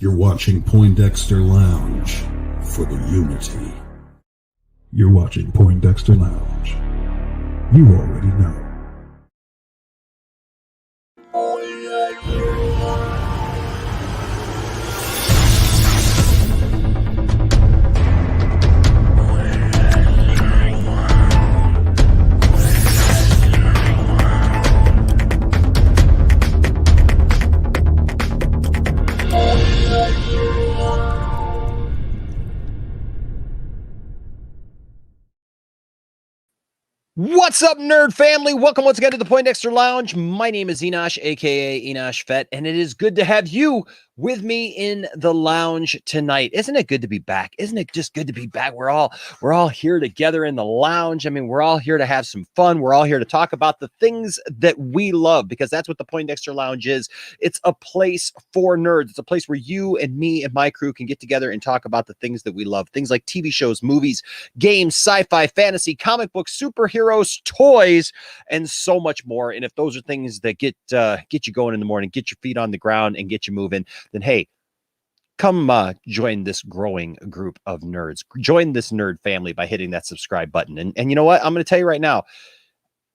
You're watching Poindexter Lounge for the Unity. You're watching Poindexter Lounge. You already know. What's up, nerd family? Welcome once again to the Poindexter Lounge. My name is Enosh, aka Enosh Fett, and it is good to have you with me in the lounge tonight. Isn't it good to be back? Isn't it just good to be back? We're all here together in the lounge. I mean, we're all here to have some fun. We're all here to talk about the things that we love, because that's what the Poindexter Lounge is. It's a place for nerds. It's a place where you and me and my crew can get together and talk about the things that we love. Things like TV shows, movies, games, sci-fi, fantasy, comic books, superheroes, toys, and so much more. And if those are things that get you going in the morning, get your feet on the ground and get you moving, then hey, come join this growing group of nerds. Join this nerd family by hitting that subscribe button. And you know what? I'm going to tell you right now,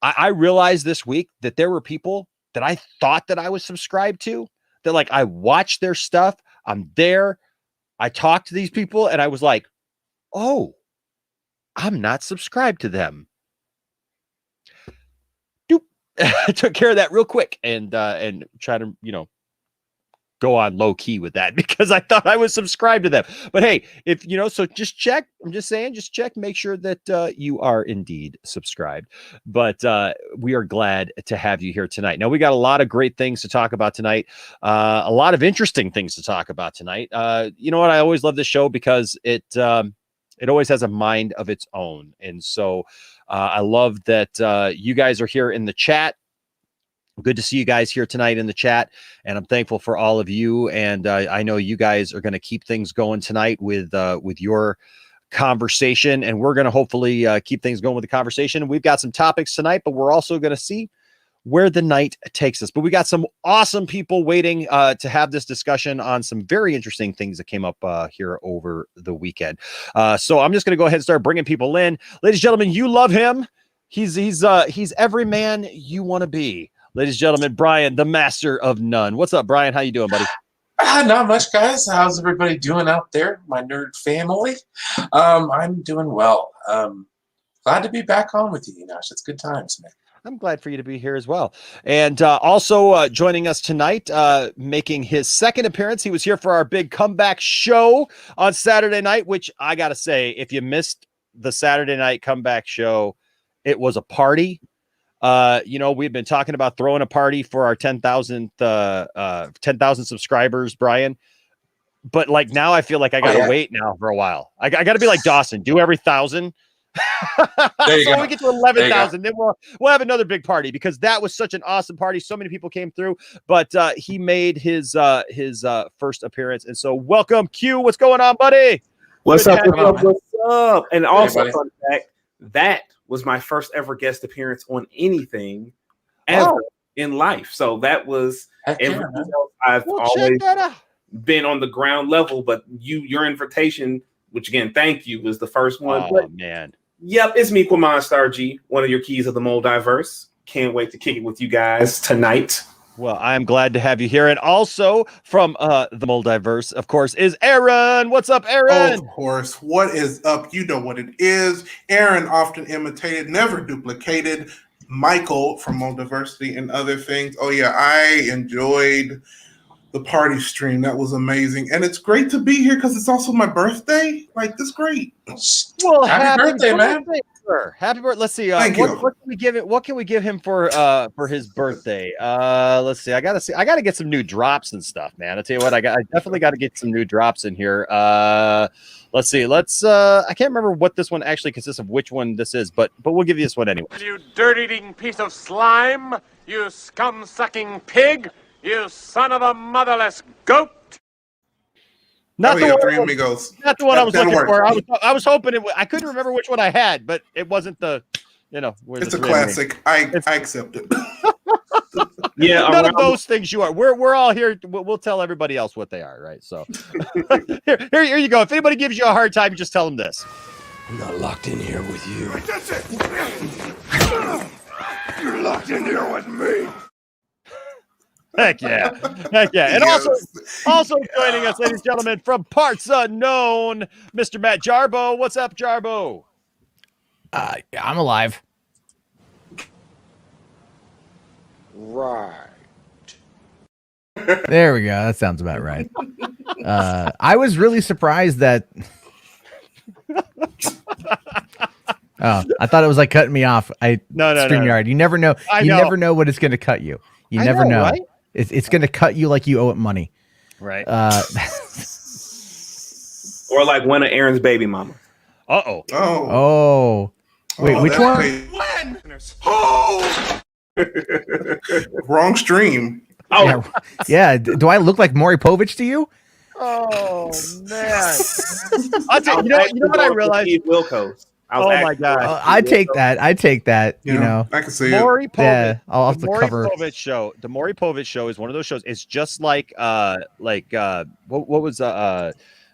I realized this week that there were people that I thought that I was subscribed to, that like I watched their stuff. I'm there. I talked to these people and I was like, oh, I'm not subscribed to them. I took care of that real quick and try to, go on low key with that because I thought I was subscribed to them. But hey, if so just check. I'm just saying, just check, make sure that you are indeed subscribed. But we are glad to have you here tonight. Now, we got a lot of great things to talk about tonight. A lot of interesting things to talk about tonight. You know what? I always love this show because it always has a mind of its own. And so I love that you guys are here in the chat. Good to see you guys here tonight in the chat, and I'm thankful for all of you. And I know you guys are going to keep things going tonight with your conversation, and we're going to hopefully keep things going with the conversation. We've got some topics tonight, but we're also going to see where the night takes us. But we got some awesome people waiting to have this discussion on some very interesting things that came up here over the weekend. So I'm just going to go ahead and start bringing people in. Ladies and gentlemen, you love him. He's every man you want to be. Ladies and gentlemen, Brian, the master of none. What's up, Brian? How you doing, buddy? Not much, guys. How's everybody doing out there, my nerd family? I'm doing well. Glad to be back on with you, Enosh. It's good times, man. I'm glad for you to be here as well. And also joining us tonight, making his second appearance. He was here for our big comeback show on Saturday night, which I got to say, if you missed the Saturday night comeback show, it was a party. We've been talking about throwing a party for our 10,000 subscribers, Brian. But like now I feel like I got to wait now for a while. I got to be like Dawson, do every 1,000. There you go. When we get to 11,000, then we'll have another big party, because that was such an awesome party. So many people came through, but he made his first appearance. And so welcome, Q. What's going on, buddy? What's up? And also, fun fact, that was my first ever guest appearance on anything ever in life. So that was everything else. I've always been on the ground level, but your invitation, which again, thank you, was the first one. Oh, but, man. Yep, it's me, Quamon Star G, one of your keys of the Moldiverse. Can't wait to kick it with you guys tonight. Well, I'm glad to have you here. And also from the Moldiverse, of course, is Aaron. What's up, Aaron? Of course. What is up? You know what it is. Aaron, often imitated, never duplicated. Michael from Moldiversity and other things. Oh, yeah, I enjoyed the party stream. That was amazing. And it's great to be here because it's also my birthday. Like, this is great. Well, happy birthday, man. Happy birthday. Let's see. Thank you. What can we give it? What can we give him for his birthday? Let's see. I gotta get some new drops and stuff, man. I tell you what, I definitely got to get some new drops in here. Let's see. I can't remember what this one actually consists of, which one this is, but we'll give you this one anyway. You dirt-eating piece of slime, you scum-sucking pig, you son of a motherless goat. Not the Three Amigos. Not the one I was looking for. I was hoping I couldn't remember which one I had, but it wasn't the, it's a classic. I accept it. Yeah, none of those things you are. We're all here. We'll tell everybody else what they are, right? So here you go. If anybody gives you a hard time, you just tell them this. I'm not locked in here with you. You're locked in here with me. Heck yeah. And Yes. also joining us, ladies and gentlemen, from Parts Unknown, Mr. Matt Jarbo. What's up, Jarbo? I'm alive. Right. There we go. That sounds about right. I was really surprised that. Oh, I thought it was like cutting me off. No. StreamYard. You never know. Never know what it's going to cut you. You never know. Right? It's going to cut you like you owe it money. Right. Or like one of Aaron's baby mama. Uh-oh. Oh. Wait, which one? When? Oh! Wrong stream. Oh, Yeah. Do I look like Maury Povich to you? Oh, man. I'll tell you, you know what I realized? Wilco's. Oh, my God. I take that. You know. I can see Maury Povich. Yeah, I'll have The to Maury cover. Povich show. The Maury Povich show is one of those shows. It's just like what was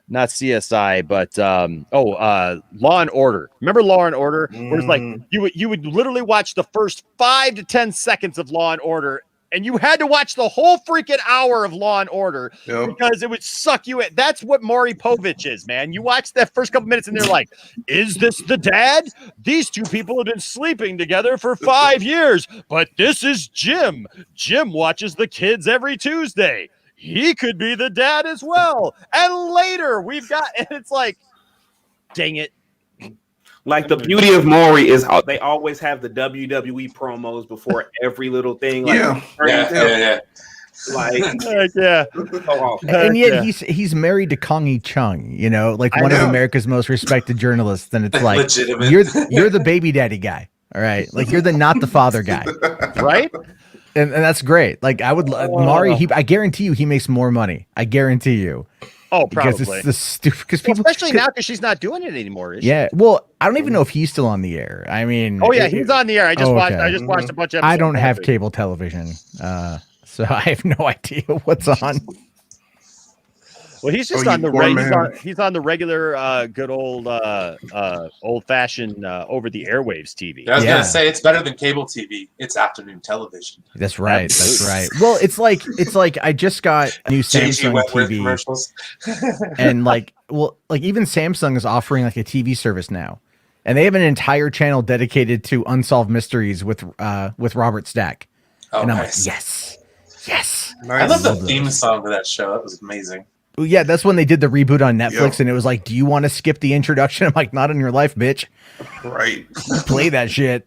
not CSI, but Law and Order. Remember Law and Order? Where it's like you would literally watch the first 5 to 10 seconds of Law and Order, and you had to watch the whole freaking hour of Law and Order because it would suck you in. That's what Maury Povich is, man. You watch that first couple minutes and they're like, is this the dad? These two people have been sleeping together for 5 years, but this is Jim. Jim watches the kids every Tuesday. He could be the dad as well. And later we've got, and it's like, dang it. Like the beauty of Maury is they always have the WWE promos before every little thing. Like, Yeah. Like, Yeah. And yet he's married to Kongi Chung, you know, like one of America's most respected journalists. And it's like, Legitimate. you're the baby daddy guy. All right. Like you're the not the father guy. Right? And that's great. Like I would Maury, I guarantee you he makes more money. I guarantee you. Oh, Because probably. it's the stupid because people especially now because she's not doing it anymore. Is she? Yeah. Well, I don't even know if he's still on the air. I mean, Oh yeah, he's on the air. I just watched. okay. I just watched a bunch of episodes. I don't have cable television. So I have no idea what's on. Well, he's just Oh, on you the poor man. he's on the regular good old old fashioned over the airwaves TV. I was Yeah. gonna say it's better than cable TV. It's afternoon television. That's right. That's Absolutely. right. Well, it's like I just got a new JG Samsung Wentworth TV, commercials. and like even Samsung is offering like a TV service now, and they have an entire channel dedicated to unsolved mysteries with Robert Stack. Oh, And I'm nice. like, yes. I love the love theme those. song for that show. That was amazing. Well, yeah, that's when they did the reboot on Netflix, Yep. and it was like, do you want to skip the introduction? I'm like, not in your life, bitch. Right. Play that shit.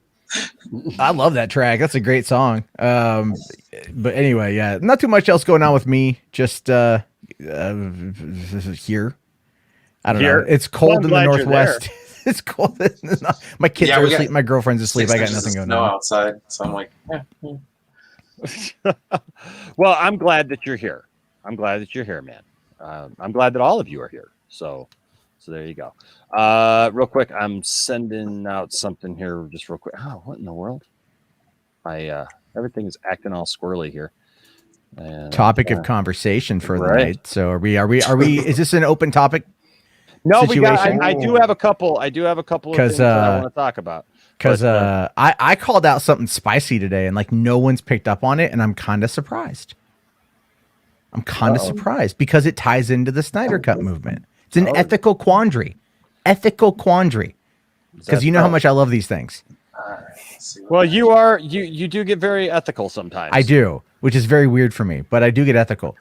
I love that track. That's a great song. But anyway, yeah, not too much else going on with me. Just here. I don't know. It's cold in the glad you're Northwest. It's cold. My kids Yeah, are we got asleep. My girlfriend's asleep. 6 I got inches of nothing going snow on. outside, so I'm like, Well, I'm glad that you're here. I'm glad that you're here, man. I'm glad that all of you are here. So there you go. Real quick, I'm sending out something here just real quick. Oh, what in the world? Everything is acting all squirrely here. And, Topic of conversation for the Right. night. So are we? Is this an open topic? No, we got. situation? I do have a couple. I do have a couple of 'Cause, things that I want to talk about. Because But, I called out something spicy today, and like no one's picked up on it, and I'm kind of surprised. I'm kind of surprised because it ties into the Snyder Cut movement. It's an ethical quandary. Because you know how much I love these things. let's see what Well, you do get very ethical sometimes. I do, which is very weird for me, but I do get ethical.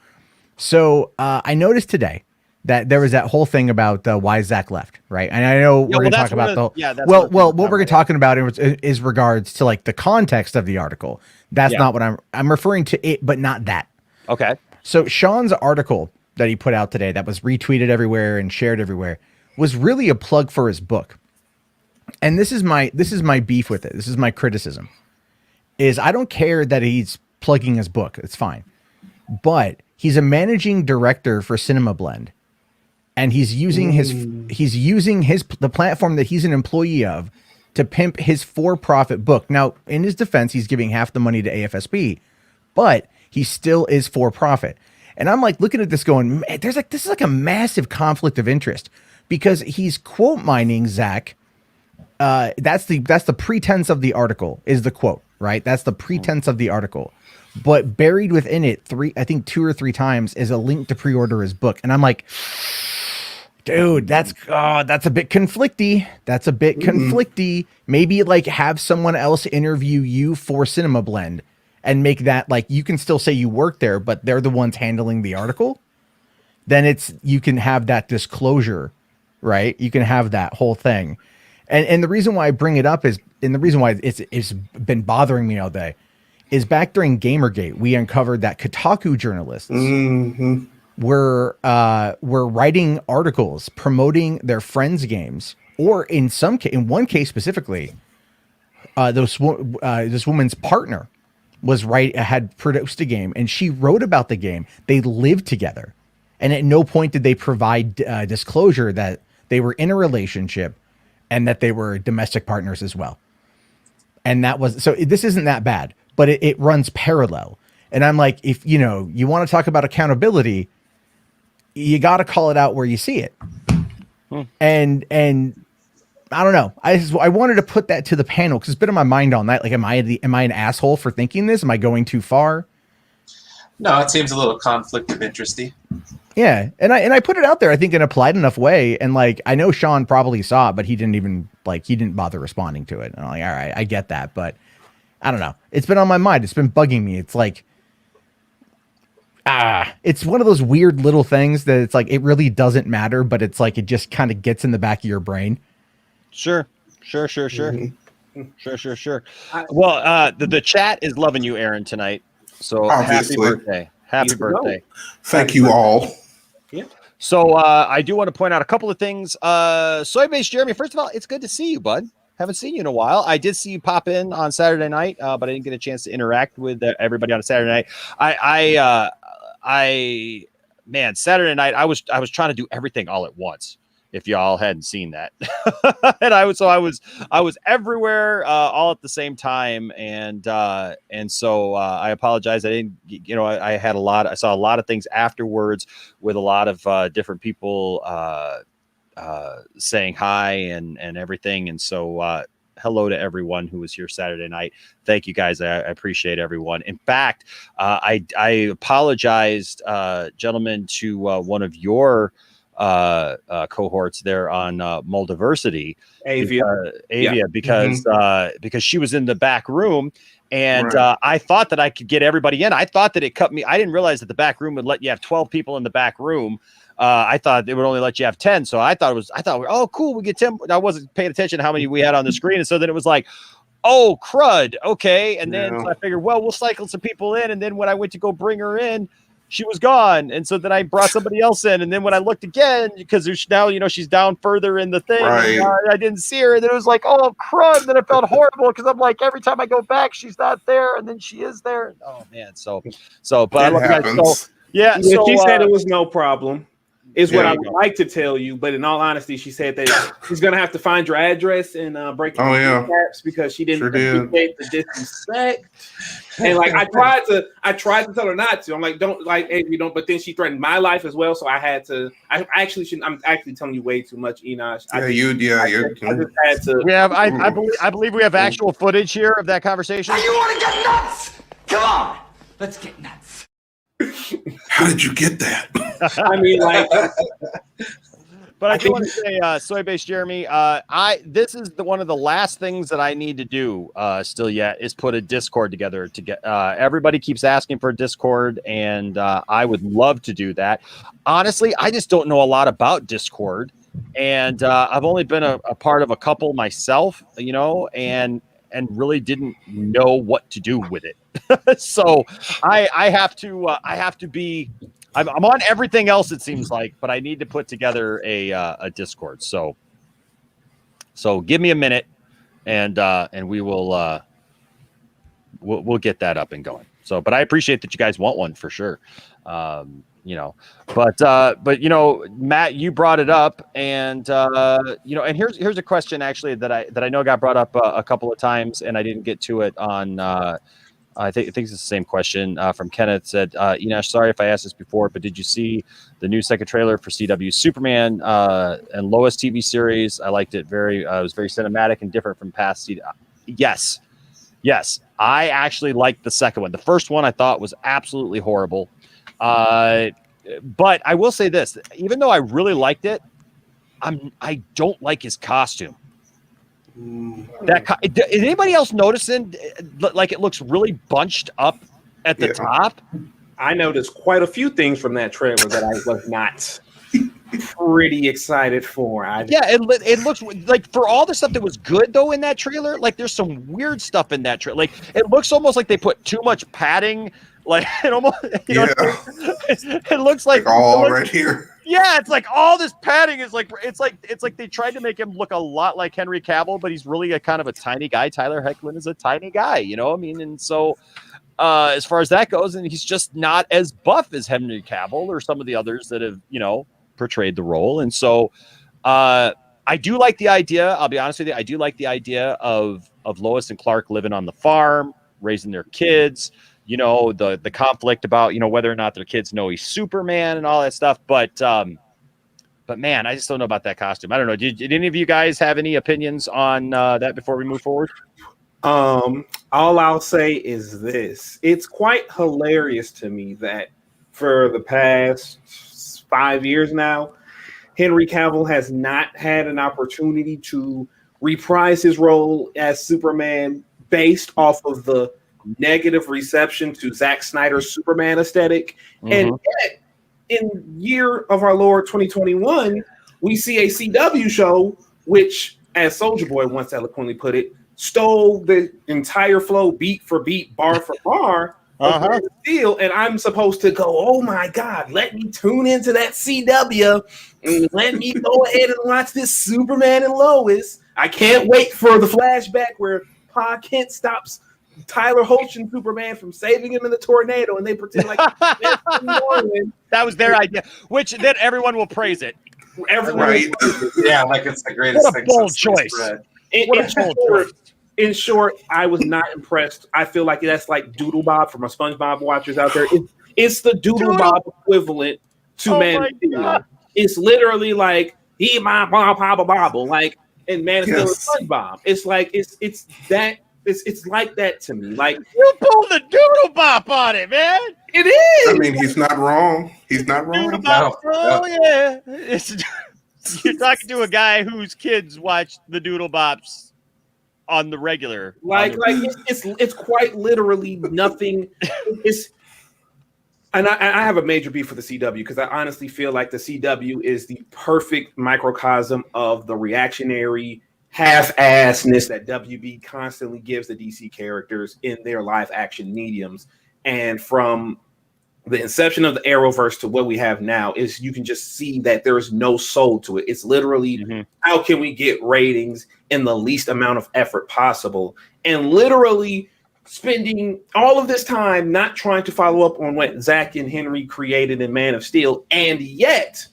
So I noticed today that there was that whole thing about why Zack left, right? And I know we're well, going to that's talk about one of- the yeah, that's well, one of the well, things what I'm we're talking talking about is regards to like the context of the article. That's Yeah. not what I'm referring to it, but not that. Okay. So Sean's article that he put out today that was retweeted everywhere and shared everywhere was really a plug for his book. And this is my beef with it. This is my criticism. Is I don't care that he's plugging his book. It's fine. But he's a managing director for Cinema Blend. And he's using the platform that he's an employee of to pimp his for-profit book. Now, in his defense, he's giving half the money to AFSP, but he still is for profit. And I'm like looking at this going, man, this is like a massive conflict of interest because he's quote mining Zack. That's the pretense of the article is the quote, right? That's the pretense of the article. But buried within it, 2 or 3 times is a link to pre-order his book. And I'm like, dude, that's a bit conflicty. That's a bit conflicty. Maybe like have someone else interview you for Cinema Blend and make that like, you can still say you work there, but they're the ones handling the article. Then you can have that disclosure, right? You can have that whole thing. And the reason why I bring it up is, and the reason why it's been bothering me all day is back during Gamergate, we uncovered that Kotaku journalists were writing articles promoting their friends' games, or in one case specifically, this woman's partner had produced a game, and she wrote about the game. They lived together, and at no point did they provide disclosure that they were in a relationship and that they were domestic partners as well. And this isn't that bad, but it runs parallel. And I'm like, if you want to talk about accountability, you got to call it out where you see it. And I don't know. I wanted to put that to the panel because it's been on my mind all night. Like, am I an asshole for thinking this? Am I going too far? No, it seems a little conflict of interesty. Yeah, and I put it out there, I think, in a polite enough way. And like, I know Sean probably saw it, but he didn't bother responding to it. And I'm like, all right, I get that, but I don't know. It's been on my mind. It's been bugging me. It's like, it's one of those weird little things that it's like, it really doesn't matter, but it's like, it just kind of gets in the back of your brain. Sure. Sure. Well, the chat is loving you, Aaron, tonight. So Obviously. Happy birthday. Happy birthday. Thank you all. Yeah. So I do want to point out a couple of things. Soybase Jeremy, first of all, it's good to see you, bud. Haven't seen you in a while. I did see you pop in on Saturday night, but I didn't get a chance to interact with everybody on a Saturday night. Man, Saturday night, I was trying to do everything all at once. If y'all hadn't seen that, and I was everywhere all at the same time, and so I apologize. I didn't, I saw a lot of things afterwards with a lot of different people saying hi and everything, and so hello to everyone who was here Saturday night. Thank you guys. I appreciate everyone. In fact, I apologized, gentlemen, to one of your cohorts there on Moldiversity, Avia, because she was in the back room, and I thought that I could get everybody in. I thought that it cut me. I didn't realize that the back room would let you have 12 people in the back room. I thought it would only let you have 10. So I thought oh, cool, we get 10. I wasn't paying attention to how many we had on the screen, and so then it was like, oh crud, okay. And then so I figured, well, we'll cycle some people in, and then when I went to go bring her in, she was gone. And so then I brought somebody else in. And then when I looked again, because there's now, she's down further in the thing. Right. And, I didn't see her. And then it was like, oh, crud. And then it felt horrible because I'm like, every time I go back, she's not there. And then she is there. Oh, man. But I love you guys. So, yeah. So, she said it was no problem. Is what I would like to tell you, but in all honesty, she said that she's gonna have to find your address and break your caps because she didn't appreciate the disrespect. And like I tried to tell her not to. I'm like, you don't. But then she threatened my life as well, so I had to. I actually shouldn't. I'm actually telling you way too much, Enosh. I just had to. We have. I believe we have actual footage here of that conversation. You want to get nuts? Come on, let's get nuts. How did you get that? I mean, like, but I do want to say, Soybase Jeremy, this is one of the last things that I need to do still yet is put a Discord together to get everybody keeps asking for a Discord, and I would love to do that. Honestly, I just don't know a lot about Discord, and I've only been a part of a couple myself, and really didn't know what to do with it. So I have to be. I'm on everything else, it seems like, but I need to put together a Discord. So give me a minute, and we will we'll get that up and going. So, but I appreciate that you guys want one for sure. But Matt, you brought it up, and and here's a question actually that I know got brought up a couple of times, and I didn't get to it on I think it's the same question from Kenneth. Said, Enosh, sorry if I asked this before, but did you see the new second trailer for CW Superman and Lois TV series? I liked it it was very cinematic and different from past CW. Yes. I actually liked the second one. The first one I thought was absolutely horrible. But I will say this, even though I really liked it, I don't like his costume. Did anybody else noticing like it looks really bunched up at the top? I noticed quite a few things from that trailer that I was not pretty excited for. It looks like, for all the stuff that was good though in that trailer, like there's some weird stuff in that trailer. Like it looks almost like they put too much padding. Like it almost, it looks like all right here. Yeah, it's like all this padding is like it's like they tried to make him look a lot like Henry Cavill, but he's really a kind of a tiny guy. Tyler Hoechlin is a tiny guy, I mean, and so as far as that goes, and he's just not as buff as Henry Cavill or some of the others that have portrayed the role, and so I do like the idea. I'll be honest with you, I do like the idea of Lois and Clark living on the farm, raising their kids. The conflict about, whether or not their kids know he's Superman and all that stuff. But man, I just don't know about that costume. I don't know. Did any of you guys have any opinions on that before we move forward? All I'll say is this. It's quite hilarious to me that for the past 5 years now, Henry Cavill has not had an opportunity to reprise his role as Superman based off of the negative reception to Zack Snyder's Superman aesthetic. And yet, in year of our Lord 2021, we see a CW show which, as Soulja Boy once eloquently put it, stole the entire flow beat for beat, bar for bar of Man of Steel, and I'm supposed to go, oh my God, let me tune into that CW and let me go ahead and watch this Superman and Lois. I can't wait for the flashback where Pa Kent stops Tyler Hoechlin and Superman from saving him in the tornado, and they pretend like that was their idea, which then everyone will praise it. Right. Yeah, like it's the greatest what a thing. Bold choice. In short, I was not impressed. I feel like that's like Doodle Bob from our SpongeBob watchers out there. It's the Doodle Bob equivalent to Man of Steel. It's literally like he bobble like in Man of Steel and SpongeBob. It's like it's that. It's like that to me. Like you pulled the Doodle Bop on it, man. It is. I mean, he's not wrong. He's not wrong. Doodle Bop, yeah. You're talking to a guy whose kids watch the Doodle Bops on the regular. It's quite literally nothing. And I have a major beef for the CW because I honestly feel like the CW is the perfect microcosm of the reactionary half-assness that WB constantly gives the DC characters in their live action mediums. And from the inception of the Arrowverse to what we have now is you can just see that there is no soul to it. It's literally how can we get ratings in the least amount of effort possible, and literally spending all of this time not trying to follow up on what Zack and Henry created in Man of Steel, and yet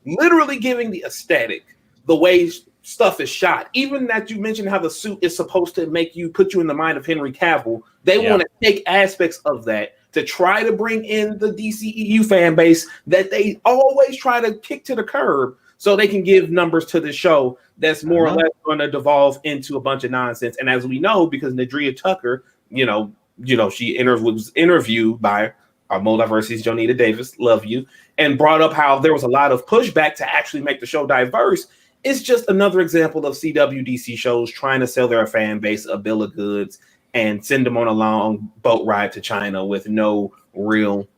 literally giving the aesthetic, the way stuff is shot. Even that you mentioned how the suit is supposed to put you in the mind of Henry Cavill. They want to take aspects of that to try to bring in the DCEU fan base that they always try to kick to the curb so they can give numbers to the show that's more or less going to devolve into a bunch of nonsense. And as we know, because Nadria Tucker, she was interviewed by our Multiversity's Jonita Davis, love you, and brought up how there was a lot of pushback to actually make the show diverse. It's just another example of CW DC shows trying to sell their fan base a bill of goods and send them on a long boat ride to China with no real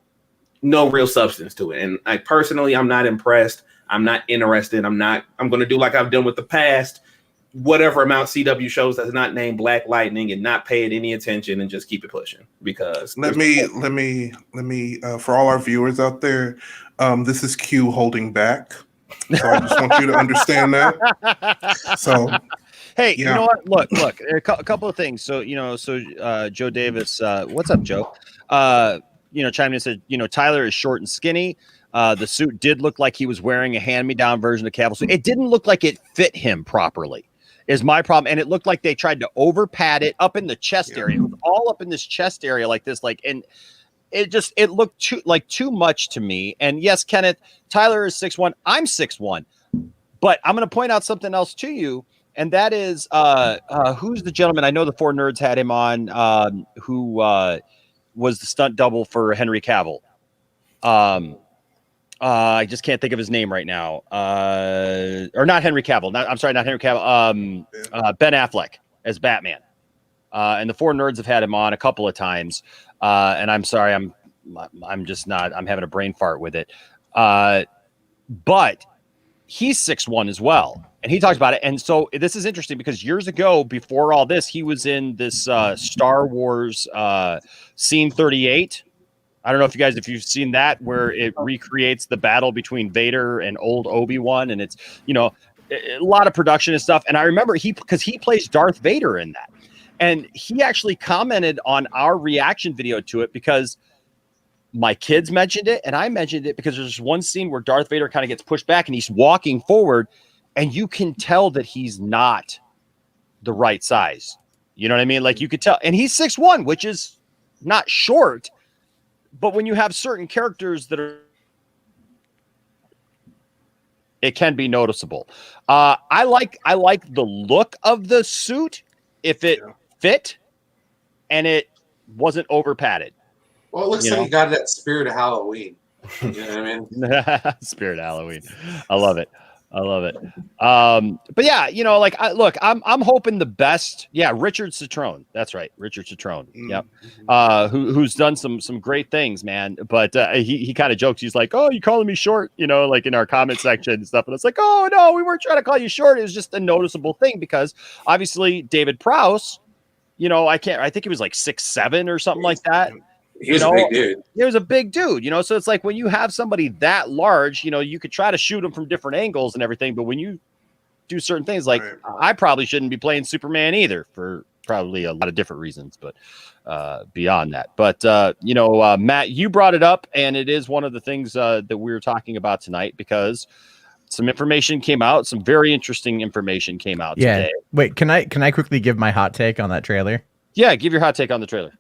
substance to it. And I'm not impressed. I'm not interested. I'm going to do like I've done with the past, whatever amount CW shows that's not named Black Lightning and not pay it any attention and just keep it pushing. Because let me for all our viewers out there, this is Q holding back. So I just want you to understand that. So, hey, you know what? Look, a couple of things. So, Joe Davis, what's up, Joe? Chimed in and said, Tyler is short and skinny. The suit did look like he was wearing a hand-me-down version of Cavill suit. It didn't look like it fit him properly. is my problem. And it looked like they tried to over pad it up in the chest area. It was all up in this chest area like this, and it looked too much to me. And yes, Kenneth, Tyler is 6'1", I'm 6'1", but I'm going to point out something else to you. And that is, who's the gentleman? I know the Four Nerds had him on, who was the stunt double for Henry Cavill. I just can't think of his name right now. Or not Henry Cavill. I'm sorry, not Henry Cavill. Ben Affleck as Batman. And the Four Nerds have had him on a couple of times. And I'm sorry, I'm just not. I'm having a brain fart with it. But he's 6'1" as well. And he talks about it. And so this is interesting because years ago, before all this, he was in this Star Wars Scene 38. I don't know if you've seen that, where it recreates the battle between Vader and old Obi-Wan. And it's, a lot of production and stuff. And I remember because he plays Darth Vader in that. And he actually commented on our reaction video to it because my kids mentioned it. And I mentioned it because there's one scene where Darth Vader kind of gets pushed back and he's walking forward. And you can tell that he's not the right size. You know what I mean? Like you could tell. And he's 6'1", which is not short. But when you have certain characters that are, it can be noticeable. I like the look of the suit if it fit and it wasn't over padded. Well, it looks like you got that Spirit of Halloween. You know what I mean? Spirit of Halloween. I love it. But yeah, I'm hoping the best. Yeah, Richard Citrone. That's right, Richard Citrone. Yep. Who's done some great things, man. But he kind of jokes. He's like, "Oh, you calling me short?" Like in our comment section and stuff. And it's like, "Oh no, we weren't trying to call you short. It was just a noticeable thing because obviously David Prowse. I think he was like 6'7" or something like that. He was a big dude. He was a big dude, so it's like when you have somebody that large, you could try to shoot him from different angles and everything. But when you do certain things, like I probably shouldn't be playing Superman either for probably a lot of different reasons, but beyond that. But, Matt, you brought it up, and it is one of the things that we were talking about tonight because some information came out. Some very interesting information came out today. Wait, can I quickly give my hot take on that trailer? Yeah, give your hot take on the trailer.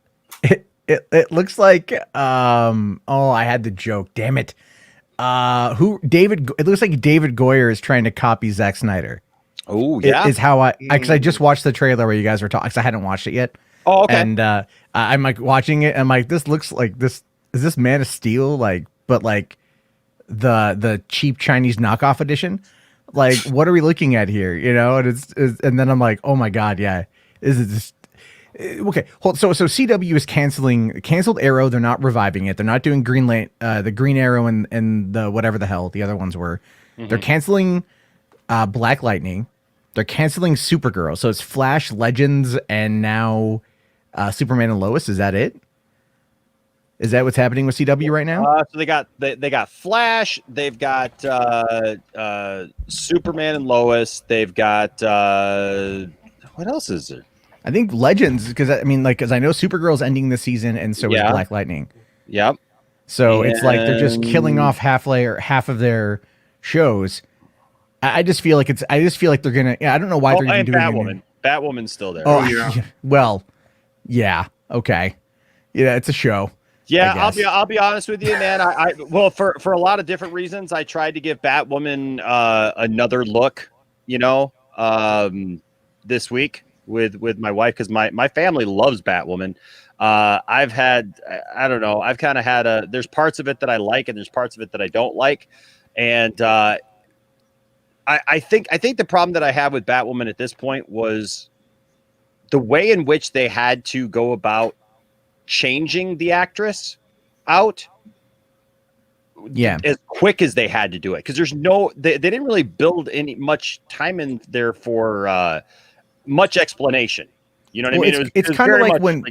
It looks like I had the joke. Damn it. It looks like David Goyer is trying to copy Zack Snyder. Oh, yeah. Is how because I just watched the trailer where you guys were talking because I hadn't watched it yet. Oh, okay. And I'm like watching it. I'm like, this looks like this. Is this Man of Steel? But the cheap Chinese knockoff edition? Like, what are we looking at here? And and then I'm like, oh my God, yeah. Is it just okay? So CW is canceled Arrow. They're not reviving it. They're not doing the Green Arrow and the whatever the hell the other ones were. Mm-hmm. They're canceling Black Lightning. They're canceling Supergirl. So it's Flash, Legends, and now Superman and Lois. Is that it? Is that what's happening with CW right now? So they got Flash. They've got Superman and Lois. They've got what else is there? I think Legends, because I know Supergirl's ending this season, and so is Black Lightning. Yep. So it's like they're just killing off half of their shows. I just feel like they're gonna. Yeah, I don't know why they're even doing Batwoman. Batwoman's still there. Oh yeah. Well, yeah. Okay. Yeah, it's a show. Yeah, I'll be honest with you, man. Well, for a lot of different reasons, I tried to give Batwoman another look. This week with my wife because my family loves Batwoman. I've kind of had there's parts of it that I like and there's parts of it that I don't like, and I think the problem that I have with Batwoman at this point was the way in which they had to go about changing the actress out as quick as they had to do it, because they didn't really build much time in there for much explanation. You know what I mean? It's kind of like when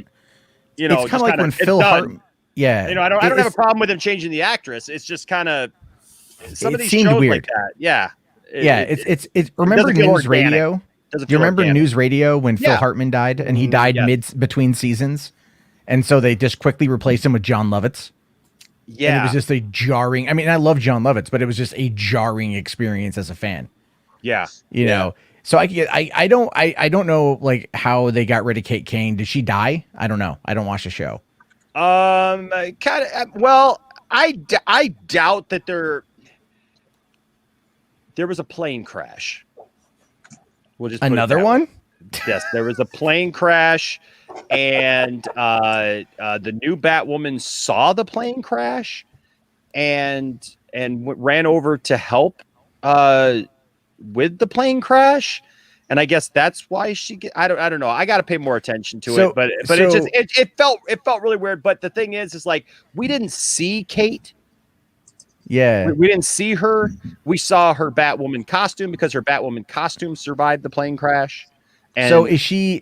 it's kind of like when Phil Hartman. Yeah, I don't have a problem with them changing the actress. It's just kind of some of these shows weird. Like that. Yeah. It's remember News Radio? Do you remember News Radio when Phil Hartman died and he died between seasons? And so they just quickly replaced him with John Lovitz. Yeah. And it was just a jarring. I mean, I love John Lovitz, but it was just a jarring experience as a fan. Yeah. You know. So I don't know like how they got rid of Kate Kane. Did she die? I don't know. I don't watch the show. Kind of. Well, I doubt that there was a plane crash. We'll just another one. Yes, there was a plane crash, and the new Batwoman saw the plane crash, and ran over to help with the plane crash. And I guess that's why I don't know. I got to pay more attention to it, but it felt really weird. But the thing is like we didn't see Kate. Yeah, we didn't see her. We saw her Batwoman costume because her Batwoman costume survived the plane crash. And so is she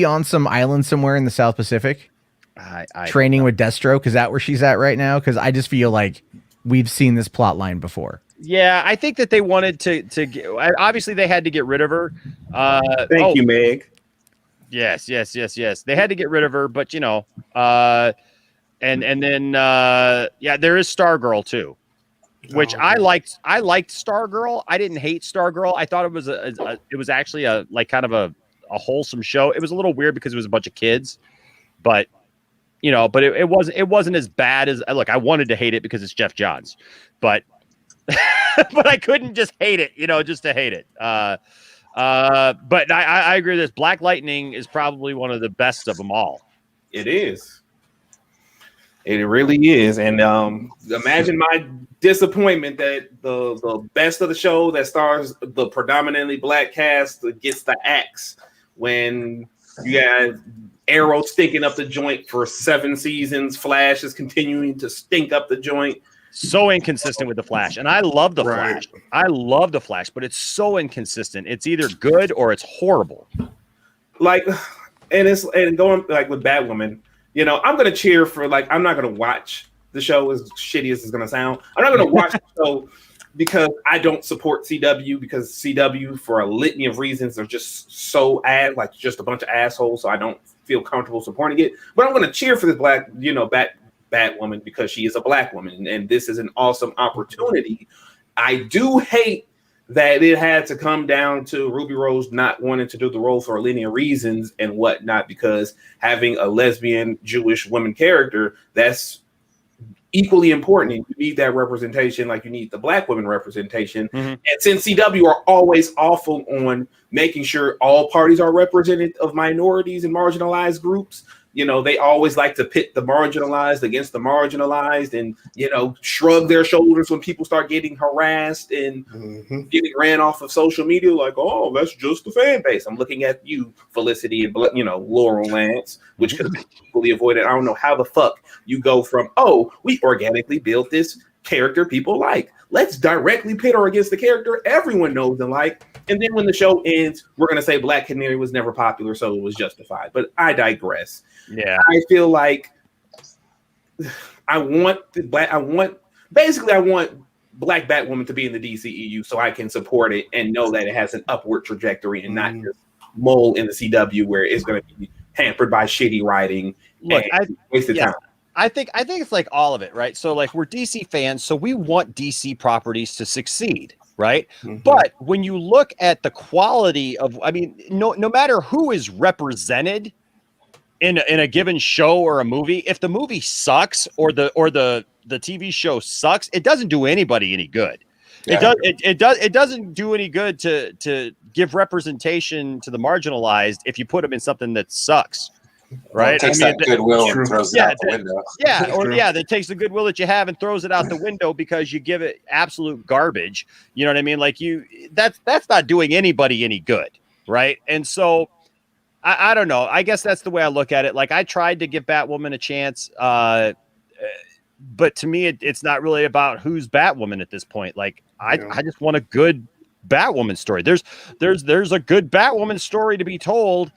on some island somewhere in the South Pacific? I training with Deathstroke? Is that where she's at right now? Because I just feel like we've seen this plot line before. Yeah, I think that they wanted to get, obviously they had to get rid of her. Thank you, Meg. Yes. They had to get rid of her, but and then there is Stargirl too, which I liked. I liked Stargirl. I didn't hate Stargirl. I thought it was it was actually a kind of a wholesome show. It was a little weird because it was a bunch of kids, but it wasn't as bad as look. I wanted to hate it because it's Jeff Johns, but. But I couldn't just hate it, just to hate it. But I agree with this. Black Lightning is probably one of the best of them all. It is. It really is. And imagine my disappointment that the best of the show that stars the predominantly black cast gets the axe when you got Arrow stinking up the joint for 7 seasons. Flash is continuing to stink up the joint. So inconsistent with the Flash, and I love the Flash. I love the Flash, but it's so inconsistent. It's either good or it's horrible. Like, and going like with Batwoman, I'm gonna cheer for I'm not gonna watch the show as shitty as it's gonna sound. I'm not gonna watch the show because I don't support CW because CW for a litany of reasons are just so just a bunch of assholes. So I don't feel comfortable supporting it. But I'm gonna cheer for this Batwoman because she is a black woman, and this is an awesome opportunity. I do hate that it had to come down to Ruby Rose not wanting to do the role for linear reasons and whatnot, because having a lesbian Jewish woman character, that's equally important. And you need that representation like you need the black women representation. Mm-hmm. And since CW are always awful on making sure all parties are represented of minorities and marginalized groups, they always like to pit the marginalized against the marginalized and, shrug their shoulders when people start getting harassed and getting ran off of social media like, oh, that's just the fan base. I'm looking at you, Felicity and, Laurel Lance, which could be equally avoided. I don't know how the fuck you go from, oh, we organically built this character people like. Let's directly pit her against the character everyone knows and like. And then when the show ends, we're going to say Black Canary was never popular, so it was justified. But I digress. Yeah. I feel like I want Black Batwoman to be in the DCEU so I can support it and know that it has an upward trajectory and not just mole in the CW where it's going to be hampered by shitty writing. Look, wasted time. I think it's like all of it, right? So like we're DC fans, so we want DC properties to succeed, right? Mm-hmm. But when you look at the quality of, no matter who is represented in a given show or a movie, if the movie sucks or the TV show sucks, it doesn't do anybody any good. Yeah. It doesn't do any good to give representation to the marginalized if you put them in something that sucks. Right, takes that goodwill and throws it out the window. That takes the goodwill that you have and throws it out the window because you give it absolute garbage. You know what I mean? Like that's not doing anybody any good, right? And so I don't know. I guess that's the way I look at it. Like I tried to give Batwoman a chance, but to me, it's not really about who's Batwoman at this point. Like I just want a good Batwoman story. There's a good Batwoman story to be told.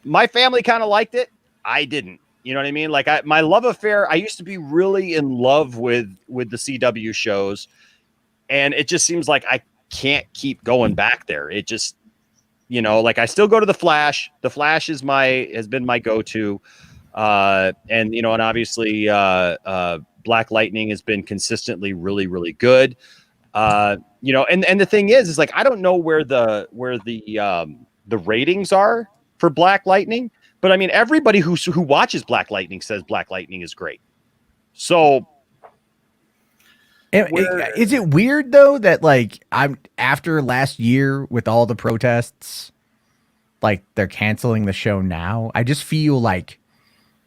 My family kind of liked it. I didn't. You know what I mean? Like my love affair, I used to be really in love with the CW shows, and it just seems like I can't keep going back there. It just, like I still go to the Flash. The Flash has been my go-to. And obviously Black Lightning has been consistently really, really good. You know, and the thing is like I don't know where the ratings are for Black Lightning, but I mean everybody who watches Black Lightning says Black Lightning is great. So is it weird though that like I'm after last year with all the protests, like they're canceling the show now? I just feel like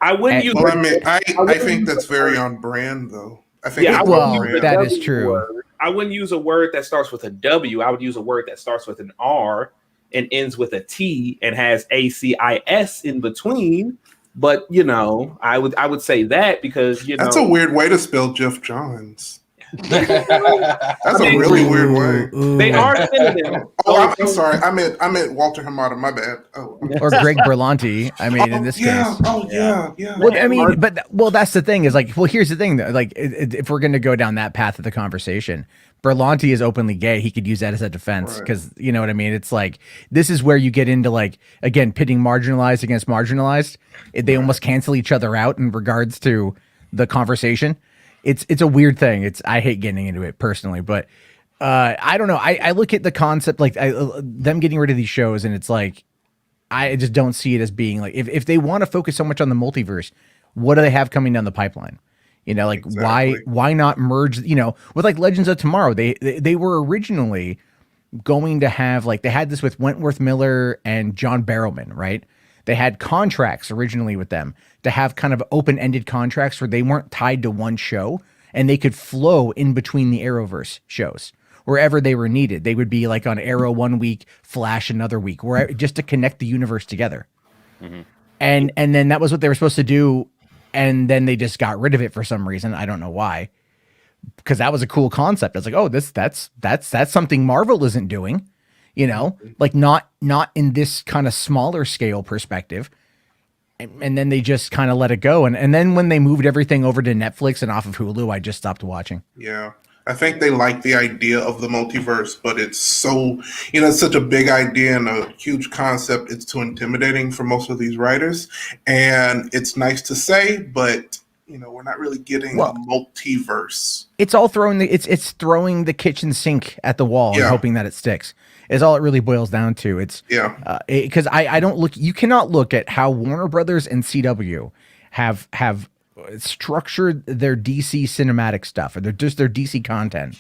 I wouldn't use. Well, I think that's very on brand though. I think that is true. Word. I wouldn't use a word that starts with a W. I would use a word that starts with an R and ends with a T and has ACIS in between. But you know, I would say that because that's a weird way to spell Jeff Johns. That's a really weird way. They are synonyms. I'm sorry. I meant Walter Hamada. My bad. Or Greg Berlanti. I mean, in this case. Yeah. Well, I mean, that's the thing is like, well, here's the thing though. Like, if we're going to go down that path of the conversation, Berlanti is openly gay. He could use that as a defense because you know what I mean. It's like this is where you get into like again pitting marginalized against marginalized. They almost cancel each other out in regards to the conversation. It's a weird thing. I hate getting into it personally, but I don't know. I look at the concept like them getting rid of these shows, and it's like I just don't see it as being like if they want to focus so much on the multiverse, what do they have coming down the pipeline? You know, like why not merge? You know, with like Legends of Tomorrow, they were originally going to have like they had this with Wentworth Miller and John Barrowman, right? They had contracts originally with them to have kind of open-ended contracts where they weren't tied to one show and they could flow in between the Arrowverse shows wherever they were needed. They would be like on Arrow one week, Flash another week, where just to connect the universe together. Mm-hmm. And then that was what they were supposed to do. And then they just got rid of it for some reason. I don't know why, because that was a cool concept. I was like, oh, that's something Marvel isn't doing. You know, like not in this kind of smaller scale perspective. And then they just kind of let it go. And then when they moved everything over to Netflix and off of Hulu, I just stopped watching. Yeah. I think they like the idea of the multiverse, but it's so, you know, it's such a big idea and a huge concept. It's too intimidating for most of these writers. And it's nice to say, but you know, we're not really getting a multiverse. It's all throwing it's throwing the kitchen sink at the wall and hoping that it sticks. Is all it really boils down to. It's because I don't look. You cannot look at how Warner Brothers and CW have structured their DC cinematic stuff or their DC content,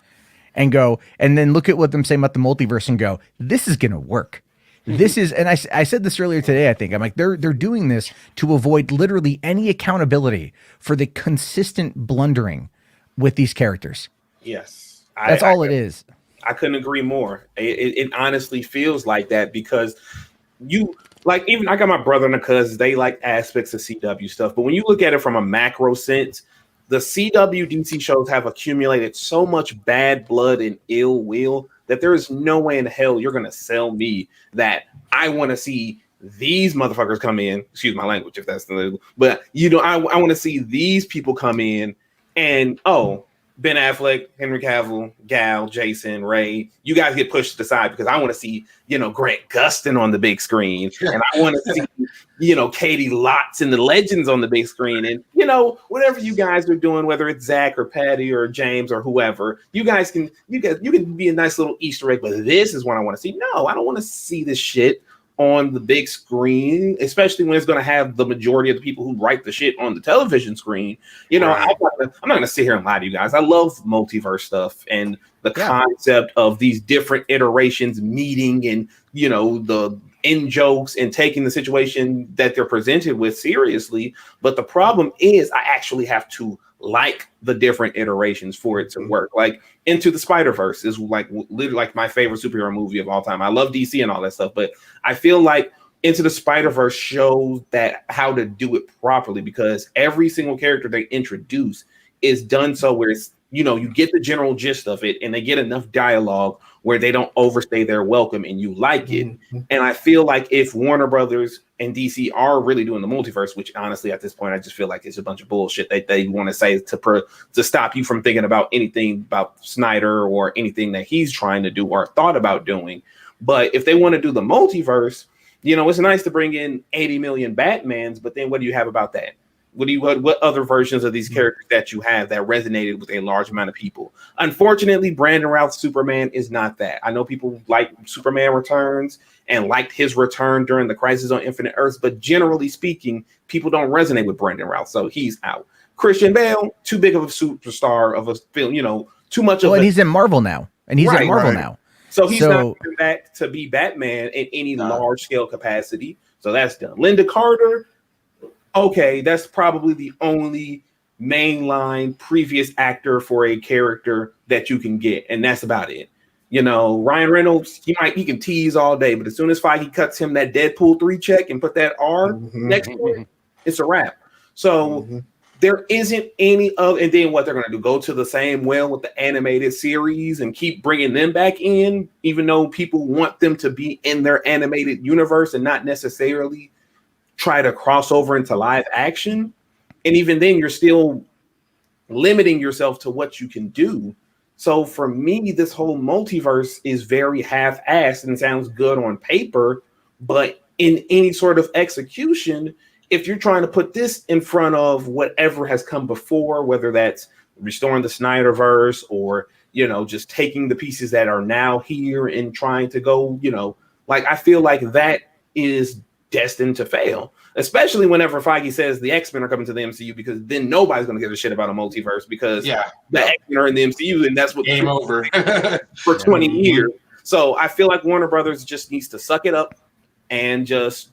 and then look at what them saying about the multiverse and go, this is gonna work. This is, and I said this earlier today. I think I'm like they're doing this to avoid literally any accountability for the consistent blundering with these characters. Yes, that's all it is. I couldn't agree more. It honestly feels like that because you like even I got my brother and a cousin. They like aspects of CW stuff, but when you look at it from a macro sense, the CW DC shows have accumulated so much bad blood and ill will that there is no way in hell you're gonna sell me that I want to see these motherfuckers come in. Excuse my language if that's the, but you know I want to see these people come in and Ben Affleck, Henry Cavill, Gal, Jason, Ray, you guys get pushed to the side because I want to see, you know, Grant Gustin on the big screen. And I want to see, you know, Katie Lotz and the Legends on the big screen. And, you know, whatever you guys are doing, whether it's Zack or Patty or James or whoever, you can be a nice little Easter egg, but this is what I want to see. No, I don't want to see this shit on the big screen, especially when it's going to have the majority of the people who write the shit on the television screen. You know, right. I'm not going to sit here and lie to you guys. I love multiverse stuff and the concept of these different iterations meeting and, you know, the in jokes and taking the situation that they're presented with seriously. But the problem is I actually have to like the different iterations for it to work. Like Into the Spider-Verse is like literally like my favorite superhero movie of all time. I love DC and all that stuff, but I feel like Into the Spider-Verse shows that how to do it properly because every single character they introduce is done so where it's, you know, you get the general gist of it and they get enough dialogue where they don't overstay their welcome and you like it. Mm-hmm. And I feel like if Warner Brothers and DC are really doing the multiverse, which honestly at this point I just feel like it's a bunch of bullshit that they want to say to stop you from thinking about anything about Snyder or anything that he's trying to do or thought about doing. But if they want to do the multiverse, you know, it's nice to bring in 80 million Batmans, but then what do you have about that? What other versions of these characters that you have that resonated with a large amount of people? Unfortunately, Brandon Routh's Superman is not that. I know people like Superman Returns and liked his return during the Crisis on Infinite Earths, but generally speaking, people don't resonate with Brandon Routh, so he's out. Christian Bale, too big of a superstar of a film, too much of. And he's in Marvel now, now. So he's not coming back to be Batman in any large scale capacity. So that's done. Linda Carter. Okay, that's probably the only mainline previous actor for a character that you can get, and that's about it. Ryan Reynolds, he can tease all day, but as soon as Feige cuts him that Deadpool 3 check and put that R next to it, it's a wrap. So there isn't any of, and then what they're going to do, go to the same well with the animated series and keep bringing them back in, even though people want them to be in their animated universe and not necessarily try to cross over into live action. And even then, you're still limiting yourself to what you can do. So for me, this whole multiverse is very half-assed and sounds good on paper, but in any sort of execution, if you're trying to put this in front of whatever has come before, whether that's restoring the Snyderverse or, just taking the pieces that are now here and trying to go, I feel like that is destined to fail, especially whenever Feige says the X-Men are coming to the MCU, because then nobody's going to give a shit about a multiverse because the X-Men are in the MCU and that's what game over for 20 years. So I feel like Warner Brothers just needs to suck it up and just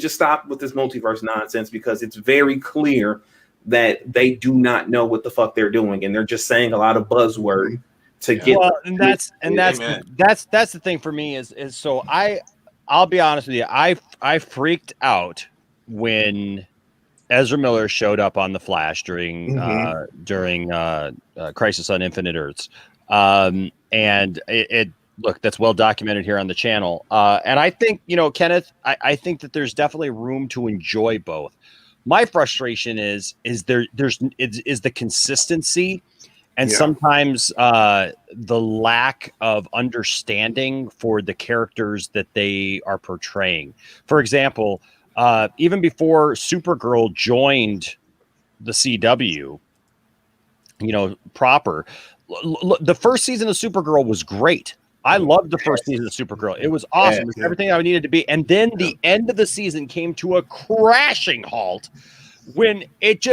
stop with this multiverse nonsense, because it's very clear that they do not know what the fuck they're doing and they're just saying a lot of buzzword to get. Well, and that's the thing for me is so I'll be honest with you. I freaked out when Ezra Miller showed up on The Flash during Crisis on Infinite Earths, and it look, that's well documented here on the channel. And I think Kenneth, I think that there's definitely room to enjoy both. My frustration is the consistency. And sometimes the lack of understanding for the characters that they are portraying. For example, even before Supergirl joined the CW, proper, the first season of Supergirl was great. I loved the first season of Supergirl. It was awesome. It was everything I needed to be. And then the end of the season came to a crashing halt when it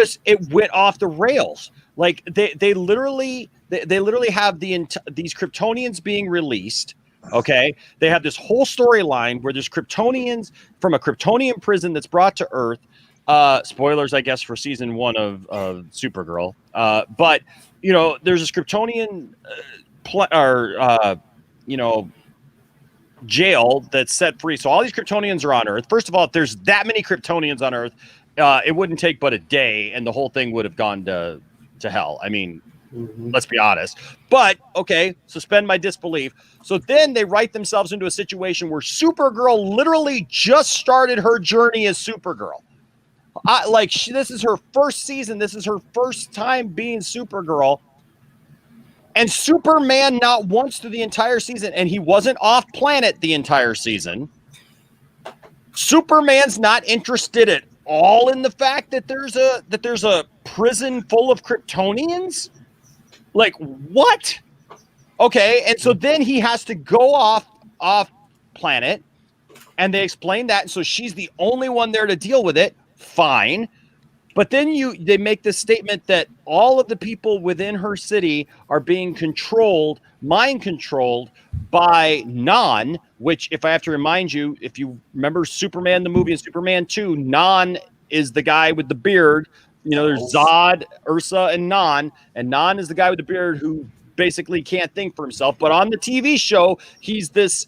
went off the rails. Like they literally have these Kryptonians being released. Okay, they have this whole storyline where there's Kryptonians from a Kryptonian prison that's brought to Earth. Spoilers, I guess, for season 1 of Supergirl. But there's this Kryptonian jail that's set free. So all these Kryptonians are on Earth. First of all, if there's that many Kryptonians on Earth, it wouldn't take but a day, and the whole thing would have gone to hell. I mean, let's be honest. But okay, suspend my disbelief. So then they write themselves into a situation where Supergirl literally just started her journey as Supergirl. This is her first season. This is her first time being Supergirl. And Superman not once through the entire season, and he wasn't off planet the entire season. Superman's not interested at all in the fact that there's a prison full of Kryptonians. Like, what? Okay, and so then he has to go off planet, and they explain that, and so she's the only one there to deal with it. Fine. But then they make this statement that all of the people within her city are being mind controlled by Non, which, if I have to remind you, if you remember Superman the movie and Superman 2, Non is the guy with the beard. There's Zod, Ursa, and Non is the guy with the beard who basically can't think for himself. But on the TV show, he's this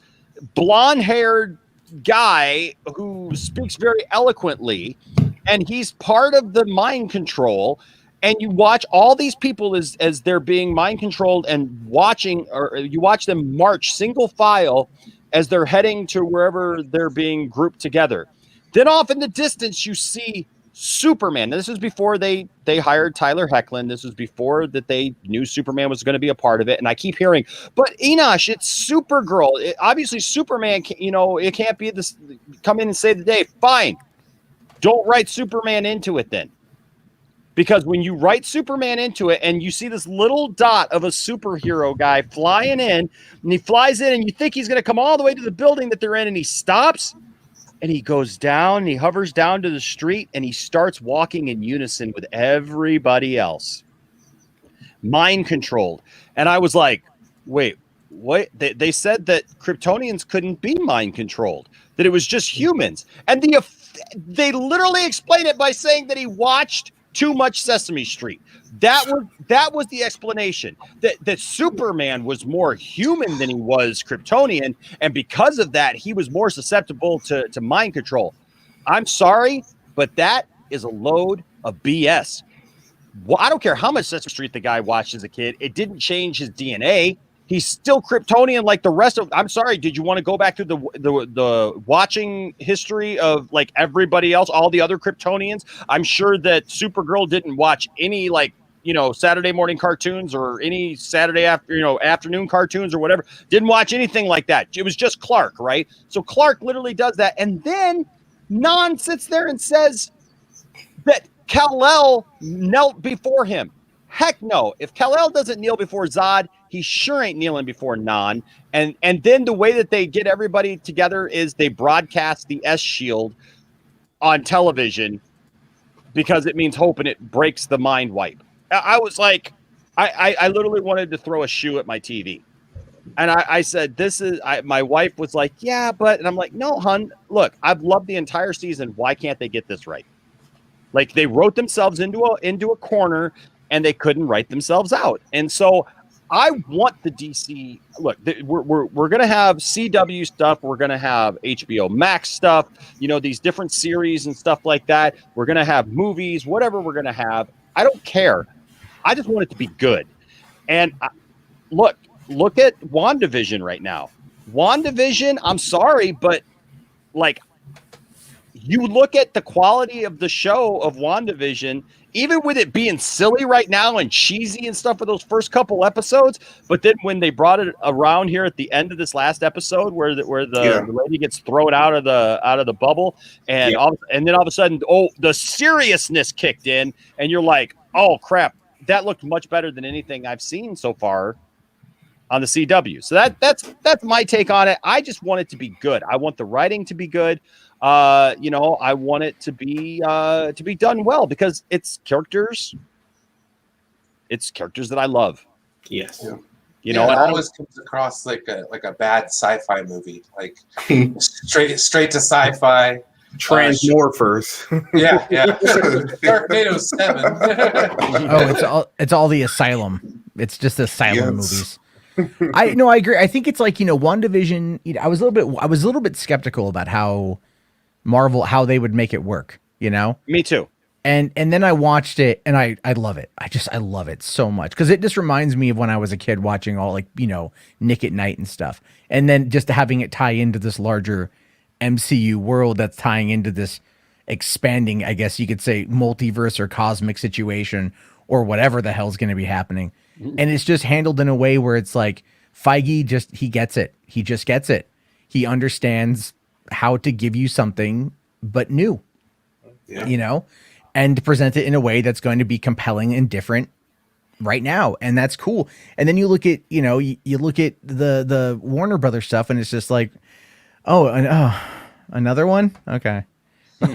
blonde-haired guy who speaks very eloquently, and he's part of the mind control. And you watch all these people as they're being mind controlled and you watch them march single file as they're heading to wherever they're being grouped together. Then off in the distance, you see Superman. Now, this was before they hired Tyler Hoechlin. This was before that they knew Superman was going to be a part of it. And I keep hearing, but Enosh, it's Supergirl. Obviously, Superman, it can't be this. Come in and save the day. Fine. Don't write Superman into it then. Because when you write Superman into it and you see this little dot of a superhero guy flying in, and he flies in and you think he's going to come all the way to the building that they're in, and he stops and he goes down and he hovers down to the street and he starts walking in unison with everybody else. Mind controlled. And I was like, wait, what? They said that Kryptonians couldn't be mind controlled, that it was just humans. And they literally explain it by saying that he watched too much Sesame Street. That was the explanation. That Superman was more human than he was Kryptonian, and because of that, he was more susceptible to mind control. I'm sorry, but that is a load of BS. Well, I don't care how much Sesame Street the guy watched as a kid. It didn't change his DNA. He's still Kryptonian like the rest of. I'm sorry. Did you want to go back to the watching history of like everybody else, all the other Kryptonians? I'm sure that Supergirl didn't watch any Saturday morning cartoons or any Saturday afternoon cartoons or whatever. Didn't watch anything like that. It was just Clark, right? So Clark literally does that, and then Non sits there and says that Kal-El knelt before him. Heck no. If Kal-El doesn't kneel before Zod, he sure ain't kneeling before Non. And then the way that they get everybody together is they broadcast the S-Shield on television because it means hope and it breaks the mind wipe. I was like, I literally wanted to throw a shoe at my TV. And I said, my wife was like, yeah, but, and I'm like, no, hun, look, I've loved the entire season. Why can't they get this right? Like they wrote themselves into a corner and they couldn't write themselves out. And so I want the DC. Look, we're going to have CW stuff. We're going to have HBO Max stuff, these different series and stuff like that. We're going to have movies, whatever we're going to have. I don't care. I just want it to be good. And look at WandaVision right now. WandaVision, I'm sorry, but like, you look at the quality of the show of WandaVision, even with it being silly right now and cheesy and stuff for those first couple episodes, but then when they brought it around here at the end of this last episode where the lady gets thrown out of the bubble and then all of a sudden, the seriousness kicked in and you're like, oh crap, that looked much better than anything I've seen so far on the CW. So that's my take on it. I just want it to be good. I want the writing to be good. I want it to be done well because it's characters that I love. Yes. Yeah. It always comes across like a bad sci-fi movie, like straight to sci-fi. Transmorphers. Yeah. Sharknado 7. It's all the Asylum. It's just Asylum movies. I agree. I think it's like, WandaVision, I was a little bit skeptical about how Marvel, how they would make it work, Me too. And then I watched it and I love it. I love it so much because it just reminds me of when I was a kid watching all Nick at Night and stuff. And then just having it tie into this larger MCU world that's tying into this expanding, I guess you could say, multiverse or cosmic situation or whatever the hell's going to be happening. And it's just handled in a way where it's like Feige he gets it. He just gets it. He understands how to give you something but new, and to present it in a way that's going to be compelling and different right now. And that's cool. And then you look at, you look at the Warner Brothers stuff and it's just like, another one. Okay. I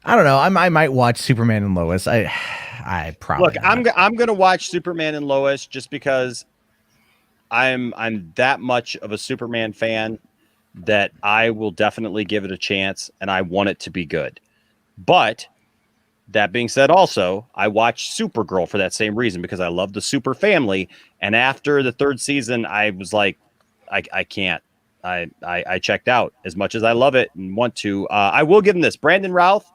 don't know. I might watch Superman and Lois. I probably look. I'm gonna watch Superman and Lois just because I'm that much of a Superman fan that I will definitely give it a chance, and I want it to be good. But that being said, also I watched Supergirl for that same reason because I love the Super family. And after the third season, I was like, I can't. I checked out as much as I love it and want to. I will give them this. Brandon Routh.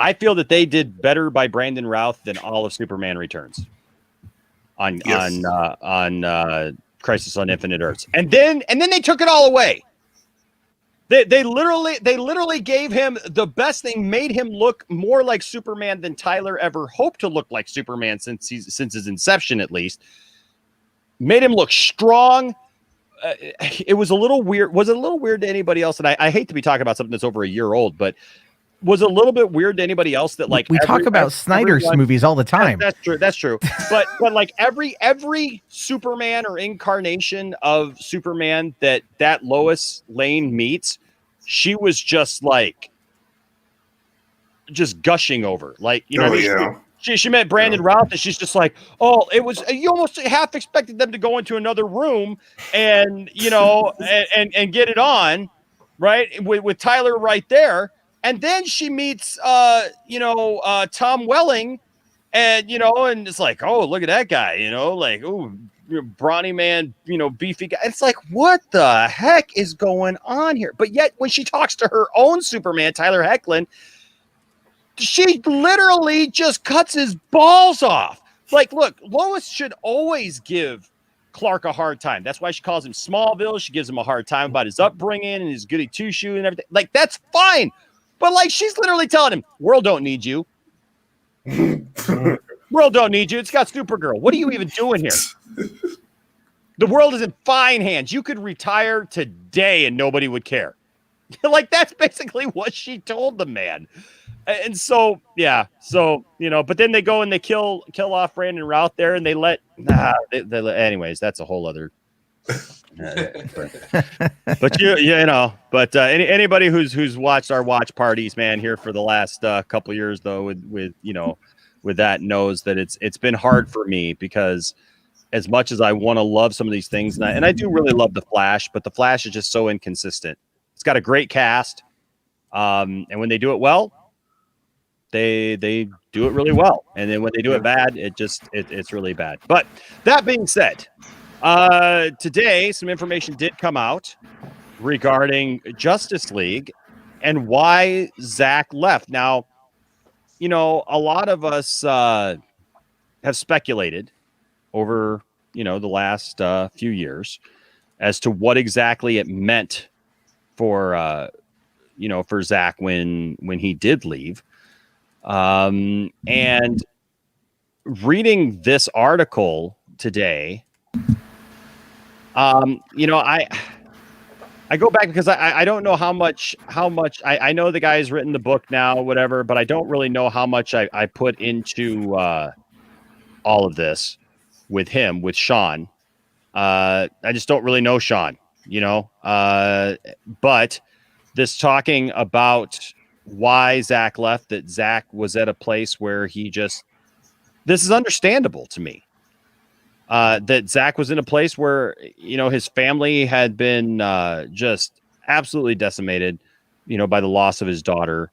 I feel that they did better by Brandon Routh than all of Superman Returns on Crisis on Infinite Earths, and then they took it all away. They literally gave him the best thing, made him look more like Superman than Tyler ever hoped to look like Superman since his inception, at least. Made him look strong, it was a little weird. Was it a little weird to anybody else? And I hate to be talking about something that's over a year old, but was it a little bit weird to anybody else that like we talk about Snyder's movies all the time? That's true. That's true. But like every Superman or incarnation of Superman that Lois Lane meets, she was just gushing over. Like, you know, she met Brandon Routh and she's just like, oh, it was, you almost half expected them to go into another room and, you know, and get it on, right, with Tyler right there. And then she meets, Tom Welling, and, you know, and it's like, oh, look at that guy, you know, like, oh, brawny man, you know, beefy guy. It's like, what the heck is going on here? But yet, when she talks to her own Superman, Tyler Hoechlin, she literally just cuts his balls off. Like, look, Lois should always give Clark a hard time. That's why she calls him Smallville. She gives him a hard time about his upbringing and his goody two-shoe and everything. Like, that's fine. But, like, she's literally telling him, world don't need you. World don't need you. It's got Supergirl. What are you even doing here? The world is in fine hands. You could retire today and nobody would care. Like, that's basically what she told the man. And so, yeah. So, you know, but then they go and they kill off Brandon Routh there, and they let anyways, that's a whole other but anybody who's watched our watch parties, man, here for the last couple years though, with that knows that it's been hard for me, because as much as I want to love some of these things, and I do really love the Flash, but the Flash is just so inconsistent. It's got a great cast, and when they do it well, they do it really well, and then when they do it bad, it's really bad. But that being said, today some information did come out regarding Justice League and why Zack left. Now, you know, a lot of us have speculated over, you know, the last few years as to what exactly it meant for for Zack when he did leave. And reading this article today, I go back because I don't know how much I know the guy's written the book now, whatever, but I don't really know how much I put into all of this with Sean. I just don't really know Sean, you know, but this talking about why Zack left, that Zack was at a place where this is understandable to me. That Zack was in a place where, you know, his family had been just absolutely decimated, you know, by the loss of his daughter,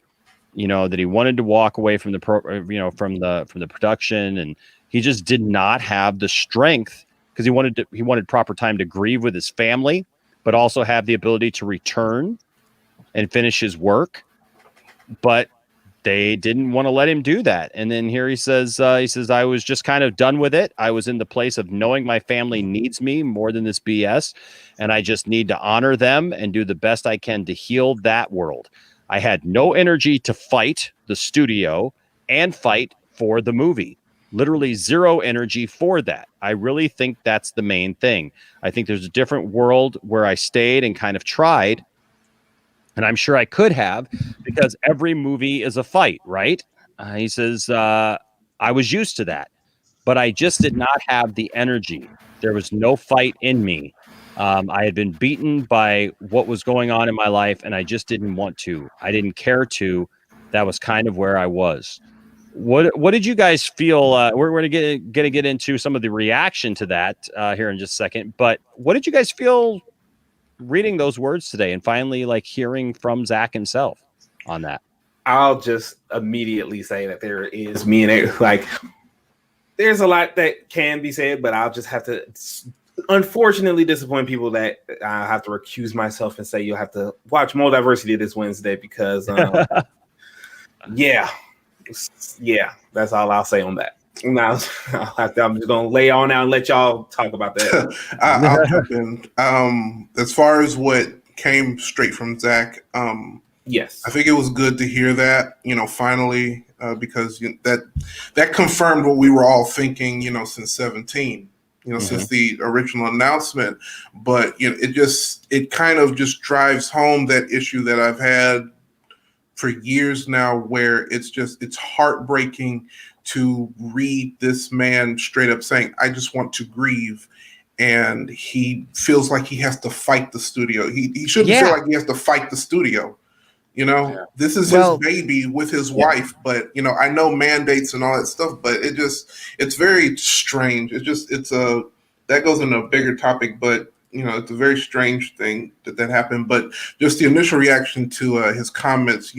you know, that he wanted to walk away from the production, and he just did not have the strength, because he wanted proper time to grieve with his family, but also have the ability to return and finish his work. But they didn't want to let him do that. And then here he says, I was just kind of done with it. I was in the place of knowing my family needs me more than this BS. And I just need to honor them and do the best I can to heal that world. I had no energy to fight the studio and fight for the movie. Literally zero energy for that. I really think that's the main thing. I think there's a different world where I stayed and kind of tried. And I'm sure I could have, because every movie is a fight, right? He says, I was used to that, but I just did not have the energy. There was no fight in me. I had been beaten by what was going on in my life, and I just didn't want to. I didn't care to. That was kind of where I was. What did you guys feel? We're going to get into some of the reaction to that here in just a second. But what did you guys feel reading those words today and finally like hearing from Zack himself on that? I'll just immediately say that there is there's a lot that can be said, but I'll just have to unfortunately disappoint people that I have to recuse myself and say you'll have to watch More Diversity this Wednesday, because yeah, that's all I'll say on that. Now I'm just gonna lay on out and let y'all talk about that. I'll jump in. As far as what came straight from Zack, yes, I think it was good to hear that, you know, finally, because that confirmed what we were all thinking, you know, since 17. since the original announcement. But it kind of just drives home that issue that I've had for years now, where it's heartbreaking to read this man straight up saying, I just want to grieve. And he feels like he has to fight the studio. He shouldn't feel like he has to fight the studio. This is his baby with his wife, but I know mandates and all that stuff, but it's very strange. That goes into a bigger topic, but it's a very strange thing that happened. But just the initial reaction to his comments,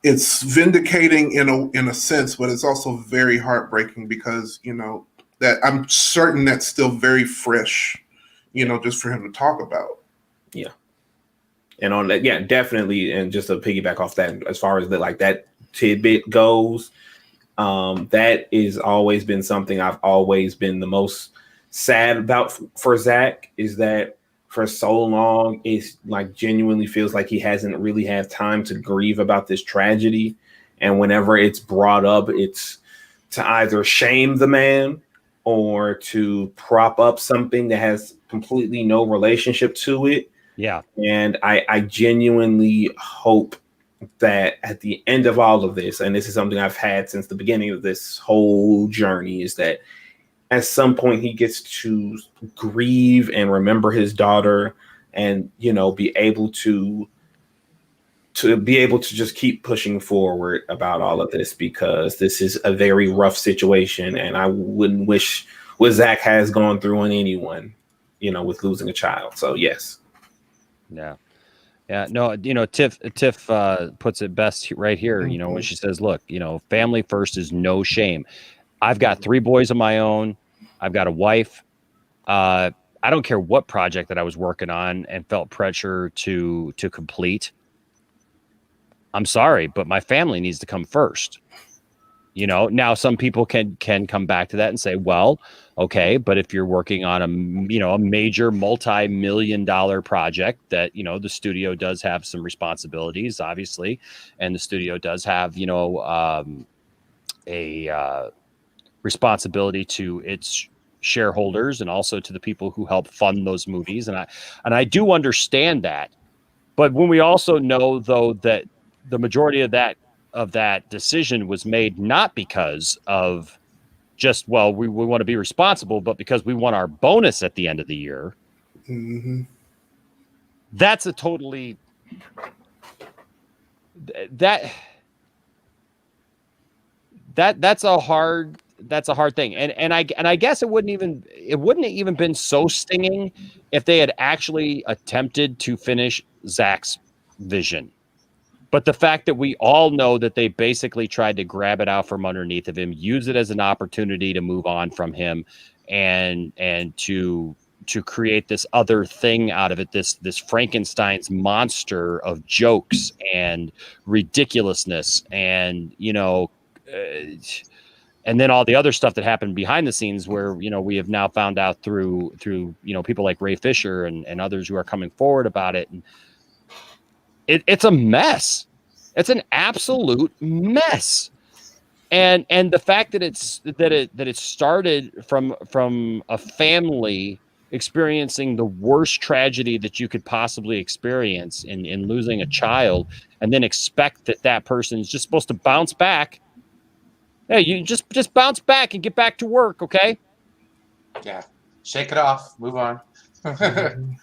it's vindicating in a sense, but it's also very heartbreaking because that I'm certain that's still very fresh, just for him to talk about. Yeah. And on that, definitely. And just to piggyback off that, as far as that tidbit goes, that is always been something I've always been the most sad about for Zack, is that for so long, it's genuinely feels like he hasn't really had time to grieve about this tragedy. And whenever it's brought up, it's to either shame the man or to prop up something that has completely no relationship to it. Yeah. And I genuinely hope that at the end of all of this, and this is something I've had since the beginning of this whole journey, is that at some point he gets to grieve and remember his daughter and, be able to just keep pushing forward about all of this, because this is a very rough situation. And I wouldn't wish what Zack has gone through on anyone, with losing a child. So yes. Yeah. Yeah. No, Tiff puts it best right here, when she says, look, family first is no shame. I've got 3 boys of my own. I've got a wife. I don't care what project that I was working on and felt pressure to complete. I'm sorry, but my family needs to come first. Now some people can come back to that and say, well, okay, but if you're working on a major multi-million-dollar project that, the studio does have some responsibilities, obviously, and the studio does have, a responsibility to its shareholders and also to the people who help fund those movies. And I do understand that. But when we also know, though, that the majority of that decision was made not because of just, well, we want to be responsible, but because we want our bonus at the end of the year. Mm-hmm. That's a totally that's a hard thing. And I guess it wouldn't even been so stinging if they had actually attempted to finish Zack's vision. But the fact that we all know that they basically tried to grab it out from underneath of him, use it as an opportunity to move on from him, and to create this other thing out of it, this Frankenstein's monster of jokes and ridiculousness, and and then all the other stuff that happened behind the scenes, where we have now found out through people like Ray Fisher and others who are coming forward about it. And it's a mess. It's an absolute mess. And the fact that it started from a family experiencing the worst tragedy that you could possibly experience in losing a child, and then expect that person is just supposed to bounce back. Hey, you just bounce back and get back to work, okay? Yeah, shake it off, move on. And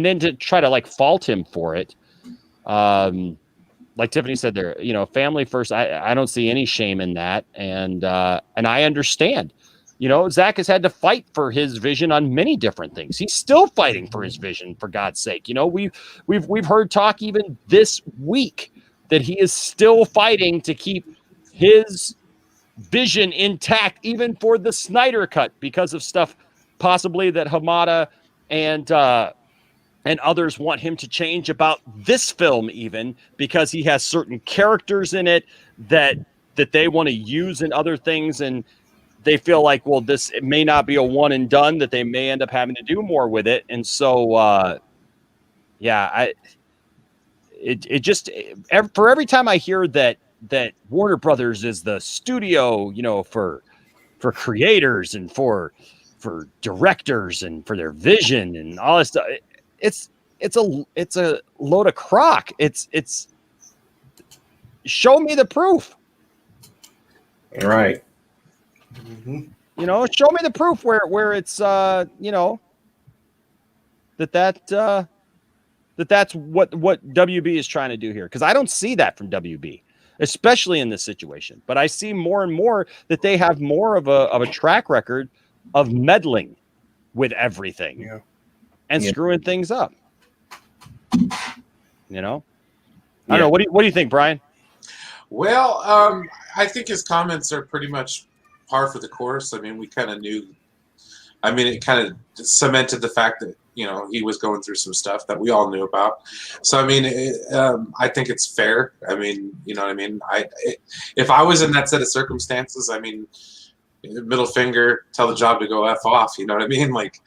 then to try to fault him for it, like Tiffany said there, family first. I don't see any shame in that, and I understand. Zack has had to fight for his vision on many different things. He's still fighting for his vision, for God's sake. We've heard talk even this week that he is still fighting to keep his vision intact, even for the Snyder cut, because of stuff possibly that Hamada and others want him to change about this film, even because he has certain characters in it that they want to use in other things, and they feel like, well, it may not be a one and done, that they may end up having to do more with it. And so for every time I hear that Warner Brothers is the studio, for creators and for directors and for their vision and all this stuff. It's a load of crock. It's show me the proof. Right. Mm-hmm. You know, show me the proof where it's you know, that's what WB is trying to do here, because I don't see that from WB, especially in this situation. But I see more and more that they have more of a track record of meddling with everything and screwing things up. You know, I don't know. What do you think, Brian? Well, I think his comments are pretty much par for the course. I mean, we kind of knew. I mean, it kind of cemented the fact that, you know, he was going through some stuff that we all knew about. So, I mean, I think it's fair. I mean, you know what I mean? If I was in that set of circumstances, I mean, middle finger, tell the job to go F off. You know what I mean? Like,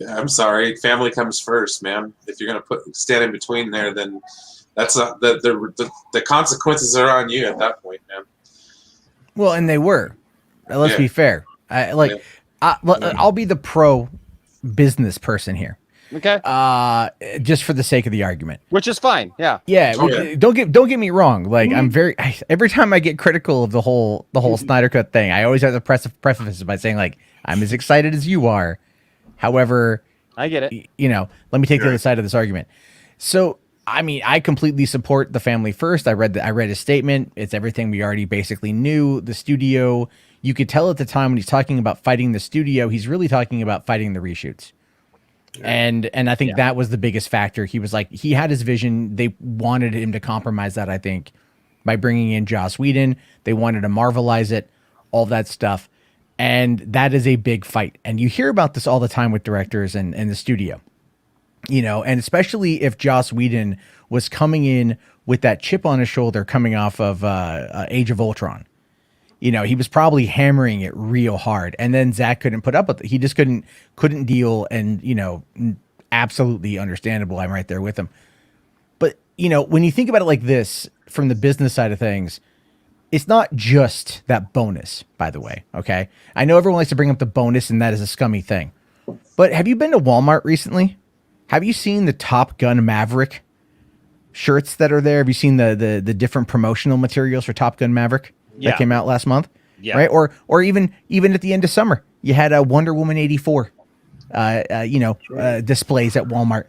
I'm sorry, family comes first, man. If you're going to stand in between there, then that's the consequences are on you at that point, man. Well, and they were. Let's be fair. I'll be the pro business person here. Okay. Just for the sake of the argument, which is fine. Yeah. Yeah. Don't get me wrong. Like, I'm every time I get critical of the whole Snyder Cut thing, I always have to preface it by saying, like, I'm as excited as you are. However, I get it. You know, let me take the other side of this argument. So, I mean, I completely support the family first. I read his statement. It's everything we already basically knew. The studio, you could tell at the time when he's talking about fighting the studio, he's really talking about fighting the reshoots. And I think that was the biggest factor. He was like, he had his vision. They wanted him to compromise that, I think, by bringing in Joss Whedon. They wanted to Marvelize it, all that stuff. And that is a big fight. And you hear about this all the time with directors and the studio, you know, and especially if Joss Whedon was coming in with that chip on his shoulder coming off of Age of Ultron. You know, he was probably hammering it real hard. And then Zack couldn't put up with it. He just couldn't deal. And, you know, absolutely understandable. I'm right there with him. But, you know, when you think about it like this, from the business side of things, it's not just that bonus, by the way. Okay. I know everyone likes to bring up the bonus, and that is a scummy thing. But have you been to Walmart recently? Have you seen the Top Gun Maverick shirts that are there? Have you seen the different promotional materials for Top Gun Maverick that came out last month? Yeah. Right. Or even at the end of summer, you had a Wonder Woman 84, displays at Walmart.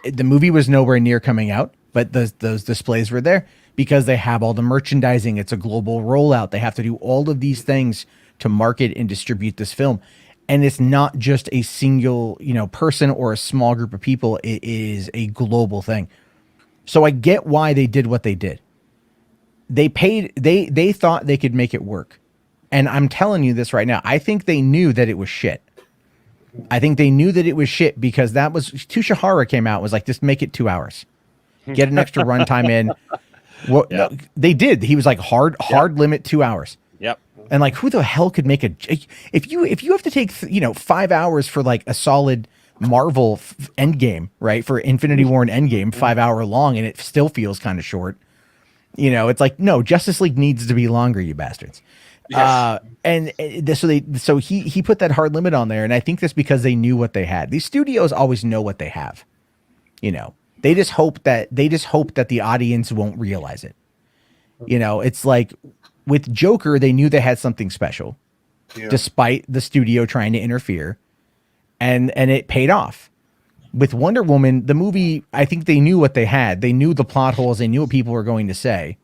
The movie was nowhere near coming out, but those displays were there because they have all the merchandising. It's a global rollout. They have to do all of these things to market and distribute this film. And it's not just a single, you know, person or a small group of people. It is a global thing. So I get why they did what they did. They thought they could make it work. And I'm telling you this right now. I think they knew that it was shit. I think they knew that it was shit because that was Tushihara came out, was like, just make it 2 hours. Get an extra runtime in. Well, no, they did. He was like hard limit 2 hours. Yep. And like, who the hell could make if you have to take 5 hours for like a solid Marvel Endgame, right? For Infinity War and Endgame, 5 hour long, and it still feels kind of short. You know, it's like, no, Justice League needs to be longer, you bastards. Yes. So he put that hard limit on there, and I think that's because they knew what they had. These studios always know what they have. You know, they just hope that the audience won't realize it. You know, it's like with Joker, they knew they had something special, despite the studio trying to interfere, and it paid off. With Wonder Woman, the movie, I think they knew what they had. They knew the plot holes. They knew what people were going to say.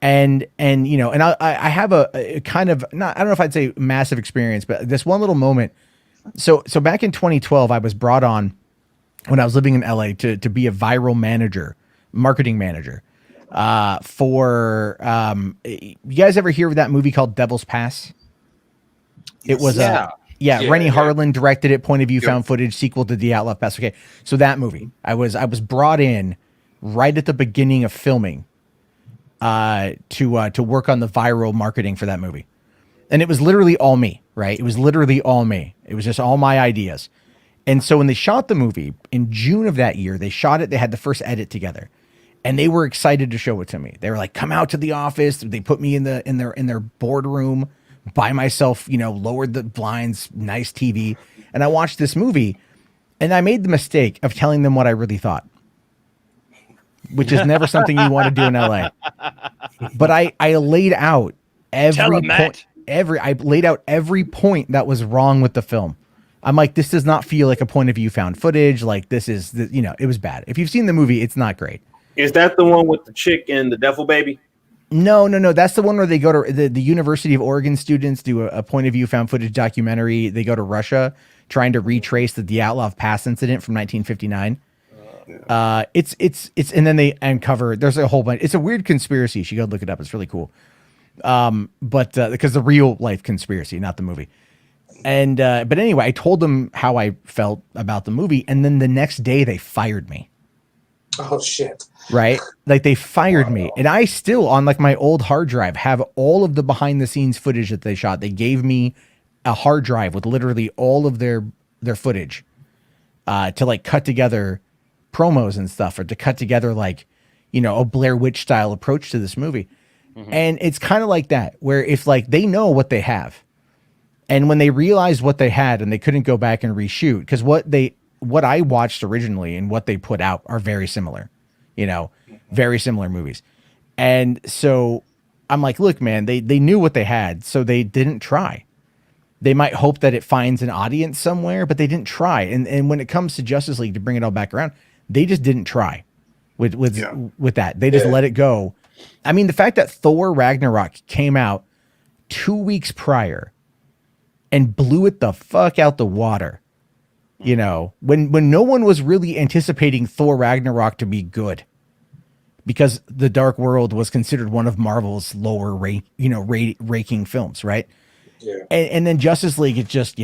And you know, and I have a kind of, not, I don't know if I'd say massive experience, but this one little moment. So back in 2012, I was brought on when I was living in LA to be a viral marketing manager. For you guys ever hear of that movie called Devil's Pass? It was Rennie Harlan directed it, point of view, found footage, sequel to The Outlaw Pass. Okay, so that movie, I was brought in right at the beginning of filming to work on the viral marketing for that movie, and it was literally all me, right? It was literally all me. It was just all my ideas. And so when they shot the movie in June of that year, they shot it. They had the first edit together, and they were excited to show it to me. They were like, "Come out to the office." They put me in their boardroom by myself, lowered the blinds, nice TV, and I watched this movie, and I made the mistake of telling them what I really thought, which is never something you want to do in LA. But I laid out every point. I laid out every point that was wrong with the film. I'm like, this does not feel like a point of view found footage. Like this is, it was bad. If you've seen the movie, it's not great. Is that the one with the chick and the devil baby? No. That's the one where they go to the University of Oregon students do a point of view found footage documentary. They go to Russia trying to retrace the Dyatlov Pass incident from 1959. It's and then they uncover, there's a whole bunch. It's a weird conspiracy. You should go look it up. It's really cool. But because the real life conspiracy, not the movie. And, but anyway, I told them how I felt about the movie. And then the next day they fired me. Oh shit. Right. Like they fired me. And I still on like my old hard drive have all of the behind the scenes footage that they shot. They gave me a hard drive with literally all of their footage, to like cut together promos and stuff, or to cut together like, a Blair Witch style approach to this movie. Mm-hmm. And it's kind of like that, where if like they know what they have, and when they realized what they had and they couldn't go back and reshoot, because what I watched originally and what they put out are very similar, very similar movies. And so I'm like, look, man, they knew what they had, so they didn't try. They might hope that it finds an audience somewhere, but they didn't try. And when it comes to Justice League, to bring it all back around, they just didn't try with that. They just let it go. I mean, the fact that Thor Ragnarok came out 2 weeks prior and blew it the fuck out the water, when no one was really anticipating Thor Ragnarok to be good, because The Dark World was considered one of Marvel's lower raking films, right? Yeah. And then Justice League, it just,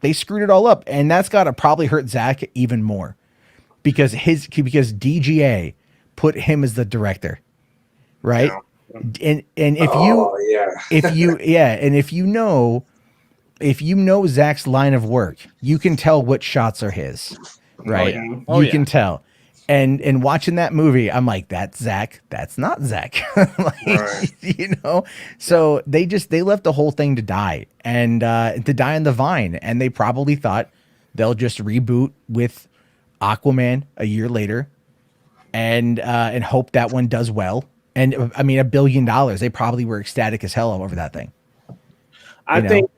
they screwed it all up, and that's got to probably hurt Zack even more, because DGA put him as the director, right? Yeah. And if you know Zack's line of work, you can tell what shots are his, right? You can tell. And watching that movie, I'm like, that's Zack. That's not Zack. So they left the whole thing to die, and to die on the vine. And they probably thought they'll just reboot with Aquaman a year later, and hope that one does well. And I mean, $1 billion. They probably were ecstatic as hell over that thing. I think,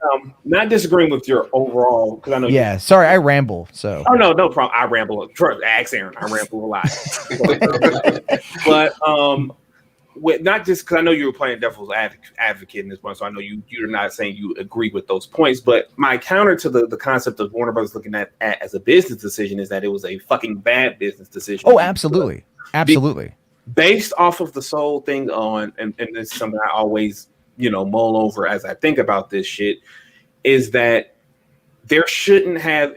not disagreeing with your overall, because I know. Yeah, sorry, I ramble. So. Oh no problem. I ramble. Ask Aaron. I ramble a lot. But with not just because I know you were playing devil's advocate in this one, so I know you're not saying you agree with those points. But my counter to the concept of Warner Brothers looking at as a business decision is that it was a fucking bad business decision. Oh, absolutely, absolutely. Based off of the sole thing on, and this is something I always mull over as I think about this shit, is that there shouldn't have,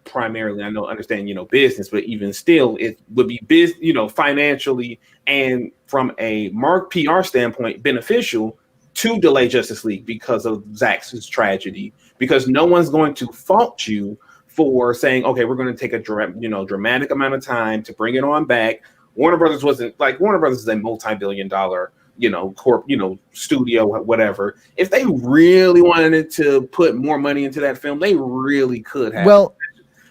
primarily I understand business, but even still it would be financially and from a PR standpoint beneficial to delay Justice League because of Zack's tragedy, because no one's going to fault you for saying, okay, we're going to take a dramatic amount of time to bring it on back. Warner Brothers is a multi-billion-dollar studio, whatever. If they really wanted to put more money into that film, they really could have. Well,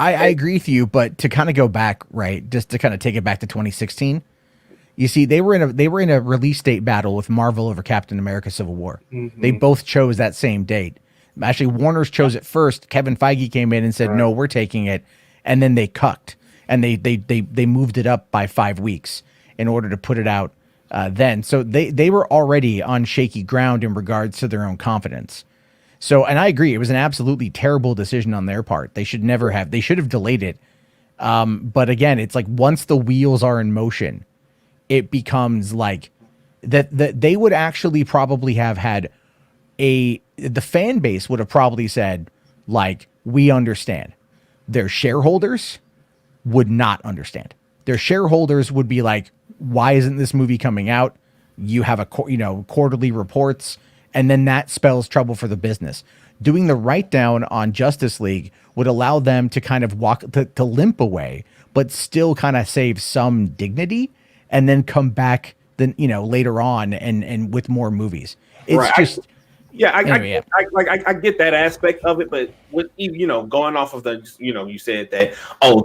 I agree with you, but to kind of go back, right, just to kind of take it back to 2016, you see, they were in a release date battle with Marvel over Captain America: Civil War. Mm-hmm. They both chose that same date. Actually, Warner's chose it first. Kevin Feige came in and said, "No, we're taking it," and then they cucked. And they moved it up by 5 weeks in order to put it out then. So they were already on shaky ground in regards to their own confidence. So, and I agree, it was an absolutely terrible decision on their part. They should have delayed it. But again, it's like once the wheels are in motion, it becomes like that they would actually probably have had the fan base would have probably said, like, we understand. Their shareholders would not understand. Their shareholders would be like, why isn't this movie coming out? You have quarterly reports, and then that spells trouble for the business. Doing the write down on Justice League would allow them to kind of to limp away, but still kind of save some dignity, and then come back then later on and with more movies. It's right. just I get that aspect of it, but with going off of the you said that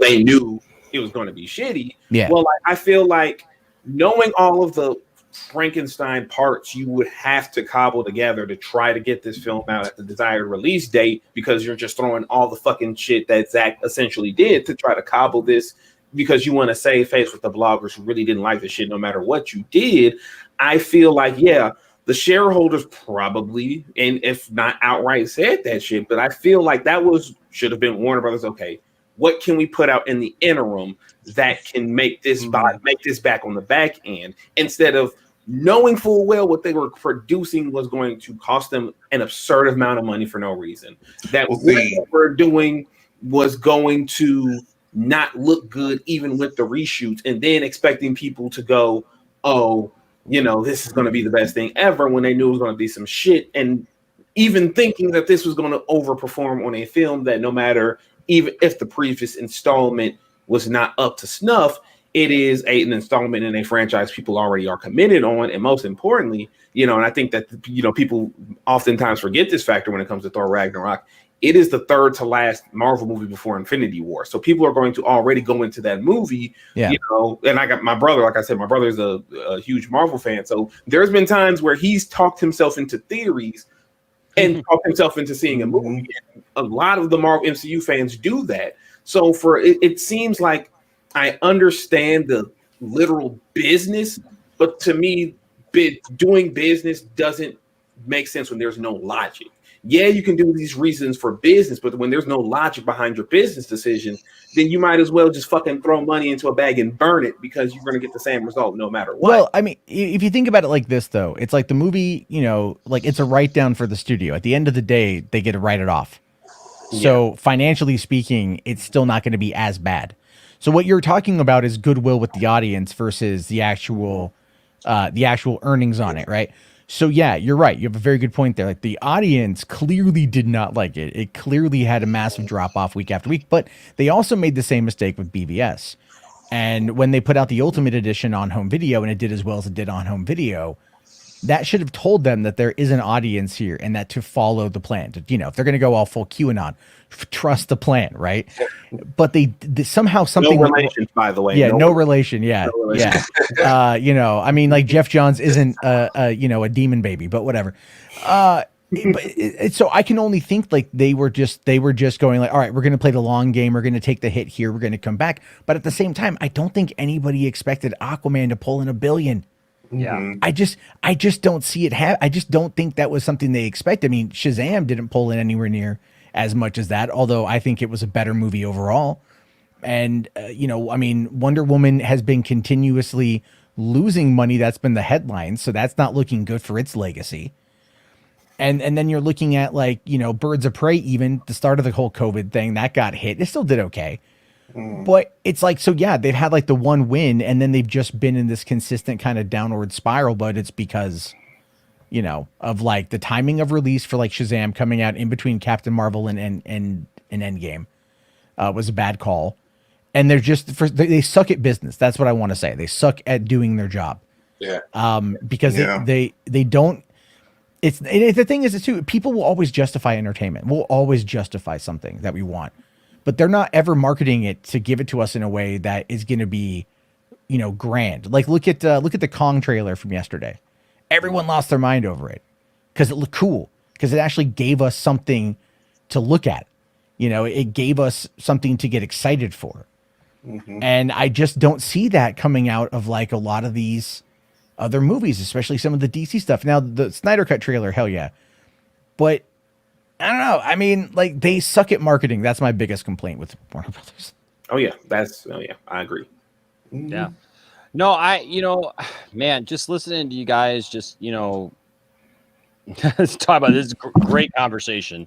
they knew it was going to be shitty. Yeah. Well, I feel like knowing all of the Frankenstein parts you would have to cobble together to try to get this film out at the desired release date, because you're just throwing all the fucking shit that Zack essentially did to try to cobble this because you want to save face with the bloggers who really didn't like the shit no matter what you did. I feel like, the shareholders probably, and if not outright said that shit, but I feel like that should have been Warner Brothers. Okay, what can we put out in the interim that can make this back on the back end, instead of knowing full well what they were producing was going to cost them an absurd amount of money for no reason. That what they were doing was going to not look good even with the reshoots, and then expecting people to go, this is going to be the best thing ever, when they knew it was going to be some shit, and even thinking that this was going to overperform on a film that, no matter even if the previous installment was not up to snuff, it is an installment in a franchise people already are committed on. And most importantly, and I think that people oftentimes forget this factor when it comes to Thor Ragnarok. It is the third to last Marvel movie before Infinity War. So people are going to already go into that movie, and I got my brother, like I said, my brother's a huge Marvel fan. So there's been times where he's talked himself into theories and talked himself into seeing a movie. And a lot of the Marvel MCU fans do that. So it seems like I understand the literal business, but to me, doing business doesn't make sense when there's no logic. Yeah, you can do these reasons for business, but when there's no logic behind your business decision, then you might as well just fucking throw money into a bag and burn it, because you're going to get the same result no matter what. Well, I mean, if you think about it like this, though, it's like the movie, like it's a write down for the studio. At the end of the day, they get to write it off. So financially speaking, it's still not going to be as bad. So what you're talking about is goodwill with the audience versus the actual earnings on it, right? So yeah, you're right. You have a very good point there. Like, the audience clearly did not like it. It clearly had a massive drop off week after week, but they also made the same mistake with BVS. And when they put out the Ultimate Edition on home video and it did as well as it did on home video, that should have told them that there is an audience here and that to follow the plan. To, if they're going to go all full QAnon, trust the plan, right? But they somehow something. No relation, by the way. Yeah, no relation. Yeah, no relation. Yeah. I mean, like, Jeff Johns isn't a demon baby, but whatever. So I can only think like they were just going like, all right, we're going to play the long game. We're going to take the hit here. We're going to come back. But at the same time, I don't think anybody expected Aquaman to pull in $1 billion. Yeah. I just don't see it. I just don't think that was something they expected. I mean, Shazam didn't pull in anywhere near as much as that, although I think it was a better movie overall. And, I mean, Wonder Woman has been continuously losing money. That's been the headline. So that's not looking good for its legacy. And then you're looking at, like, Birds of Prey, even the start of the whole COVID thing that got hit. It still did okay. But it's like, so yeah, they've had like the one win and then they've just been in this consistent kind of downward spiral, but it's because, of like the timing of release for like Shazam coming out in between Captain Marvel and Endgame was a bad call. And they're they suck at business. That's what I want to say. They suck at doing their job. Yeah. Because they don't, the thing is too, people will always justify entertainment. We'll always justify something that we want. But they're not ever marketing it to give it to us in a way that is going to be, grand. Like, look at the Kong trailer from yesterday. Everyone lost their mind over it because it looked cool, because it actually gave us something to look at. It gave us something to get excited for. And I just don't see that coming out of like a lot of these other movies, especially some of the DC stuff. Now, the Snyder Cut trailer, hell yeah. But I don't know. I mean, like, they suck at marketing. That's my biggest complaint with Warner Brothers. I agree. Yeah. No, man, just listening to you guys, just, let's talk about this. Great conversation,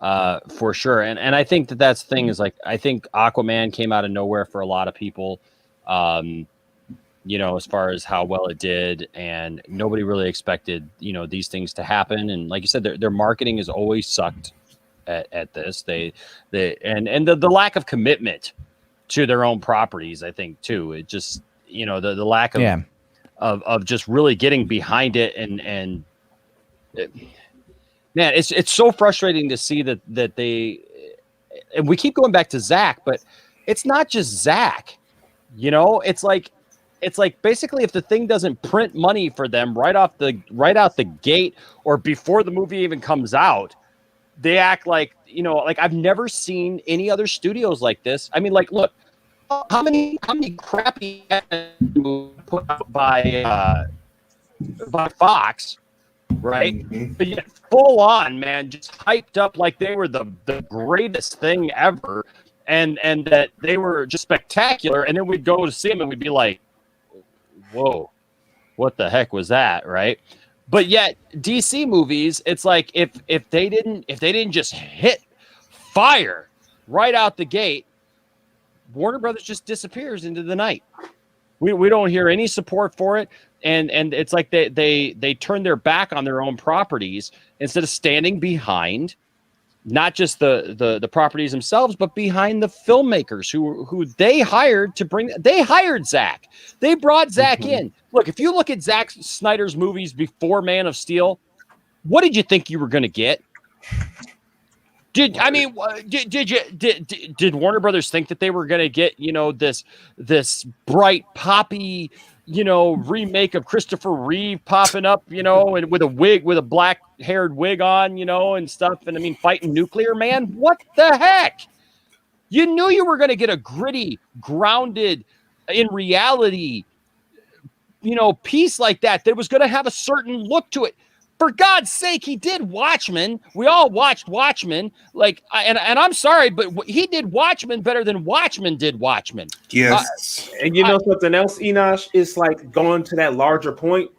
for sure. And I think that's the thing is, like, I think Aquaman came out of nowhere for a lot of people, as far as how well it did, and nobody really expected, these things to happen. And like you said, their marketing has always sucked at this. The lack of commitment to their own properties, I think too. It just, the lack of, of just really getting behind it and man, it's so frustrating to see that they, and we keep going back to Zack, but it's not just Zack, you know, it's like basically if the thing doesn't print money for them right out the gate or before the movie even comes out, they act like, you know, like I've never seen any other studios like this. I mean, like, look, how many crappy movies put out by Fox, right? Mm-hmm. But yet full on, man, just hyped up like they were the greatest thing ever, and that they were just spectacular. And then we'd go to see them and we'd be like, whoa, what the heck was that, right? But yet DC movies, it's like if they didn't just hit fire right out the gate, Warner Brothers just disappears into the night. We don't hear any support for it, and it's like they turn their back on their own properties instead of standing behind not just the properties themselves, but behind the filmmakers who they hired to bring. They hired Zack. They brought Zack in. Look, if you look at Zack Snyder's movies before Man of Steel, what did you think you were going to get? Did Warner Brothers think that they were going to get, you know, this bright poppy, you know, remake of Christopher Reeve popping up, you know, and with a black haired wig on, you know, and stuff, and I mean fighting nuclear man? What the heck? You knew you were going to get a gritty, grounded in reality, you know, piece like that was going to have a certain look to it. For God's sake, he did Watchmen. We all watched Watchmen. Like, and I'm sorry, but he did Watchmen better than Watchmen did Watchmen. Yes. And you know something else, Enosh? It's like going to that larger point.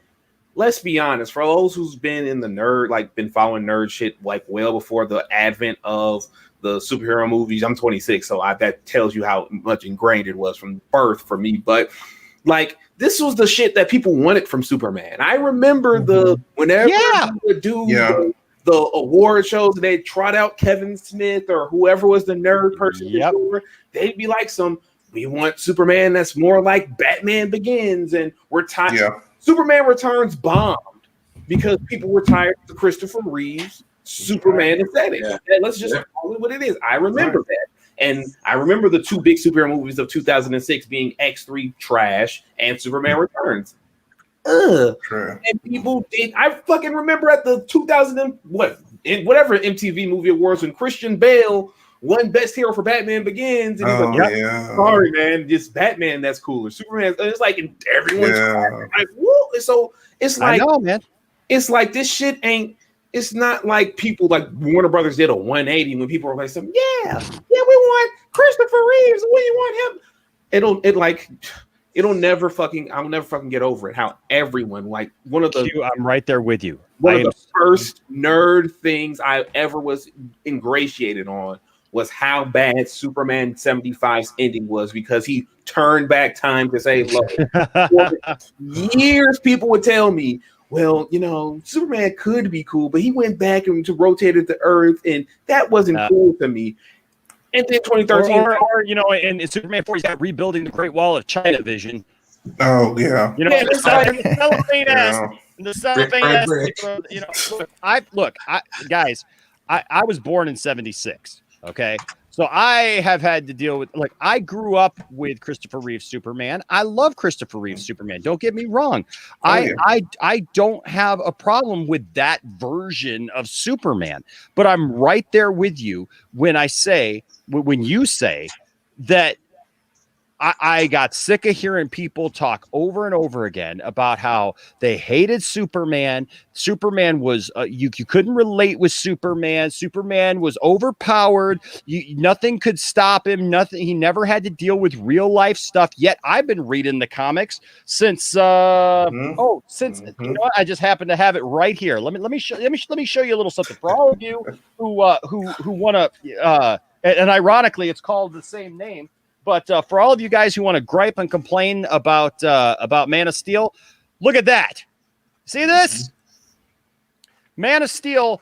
Let's be honest. For those who's been in the nerd, like been following nerd shit, like well before the advent of the superhero movies. I'm 26, so that tells you how much ingrained it was from birth for me. But like, this was the shit that people wanted from Superman. I remember whenever you would do the award shows, they'd trot out Kevin Smith or whoever was the nerd person. They'd be like, we want Superman that's more like Batman Begins, and we're tired. Yeah. Superman Returns bombed because people were tired of the Christopher Reeves Superman aesthetic. Yeah. And let's just call it what it is. I remember that. And I remember the two big superhero movies of 2006 being X3 trash and Superman Returns. And people did. I fucking remember at the whatever MTV Movie Awards when Christian Bale won Best Hero for Batman Begins, and he's like, sorry, man, just Batman that's cooler. Superman. And it's like everyone's like, whoa. So it's like, I know, man. It's like this shit ain't. It's not like people like Warner Brothers did a 180 when people were like, we want Christopher Reeves. We want him. I'll never fucking get over it. How everyone, like one of the, I'm right there with you. One of the first nerd things I ever was ingratiated on was how bad Superman 75's ending was, because he turned back time to save love. For years, people would tell me, well, you know, Superman could be cool, but he went back and rotated the Earth, and that wasn't cool to me. And then 2013, or you know, in Superman 4, he's got rebuilding the Great Wall of China vision. Oh yeah, you know, the cellophane ass, the cellophane ass. You know, guys, I was born in '76. Okay. So I have had to deal with, like, I grew up with Christopher Reeve's Superman. I love Christopher Reeve's Superman. Don't get me wrong. I don't have a problem with that version of Superman, but I'm right there with you when you say that I got sick of hearing people talk over and over again about how they hated Superman. Superman was you couldn't relate with Superman. Superman was overpowered. Nothing could stop him. Nothing. He never had to deal with real life stuff. Yet I've been reading the comics since you know what? I just happen to have it right here. Let me show you a little something for all of you who want to. And ironically, it's called the same name. But for all of you guys who want to gripe and complain about Man of Steel, look at that. See this? Man of Steel.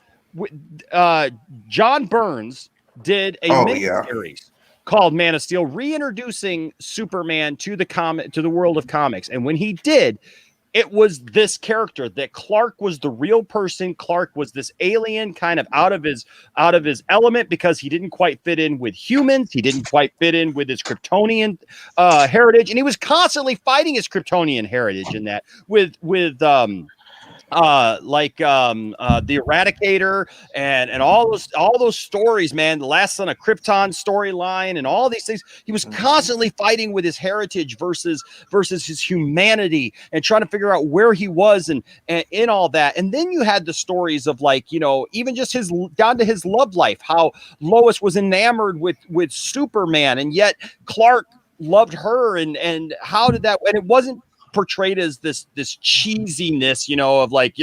John Burns did a miniseries called Man of Steel, reintroducing Superman to the world of comics. And when he did, it was this character, that Clark was the real person. Clark was this alien, kind of out of his element, because he didn't quite fit in with humans. He didn't quite fit in with his Kryptonian heritage, and he was constantly fighting his Kryptonian heritage in that with the Eradicator and all those stories, man. The Last Son of Krypton storyline and all these things. He was constantly fighting with his heritage versus his humanity, and trying to figure out where he was and in all that. And then you had the stories of, like, you know, even just his down to his love life, how Lois was enamored with Superman, and yet Clark loved her, and how did that, and it wasn't portrayed as this cheesiness, you know, of like,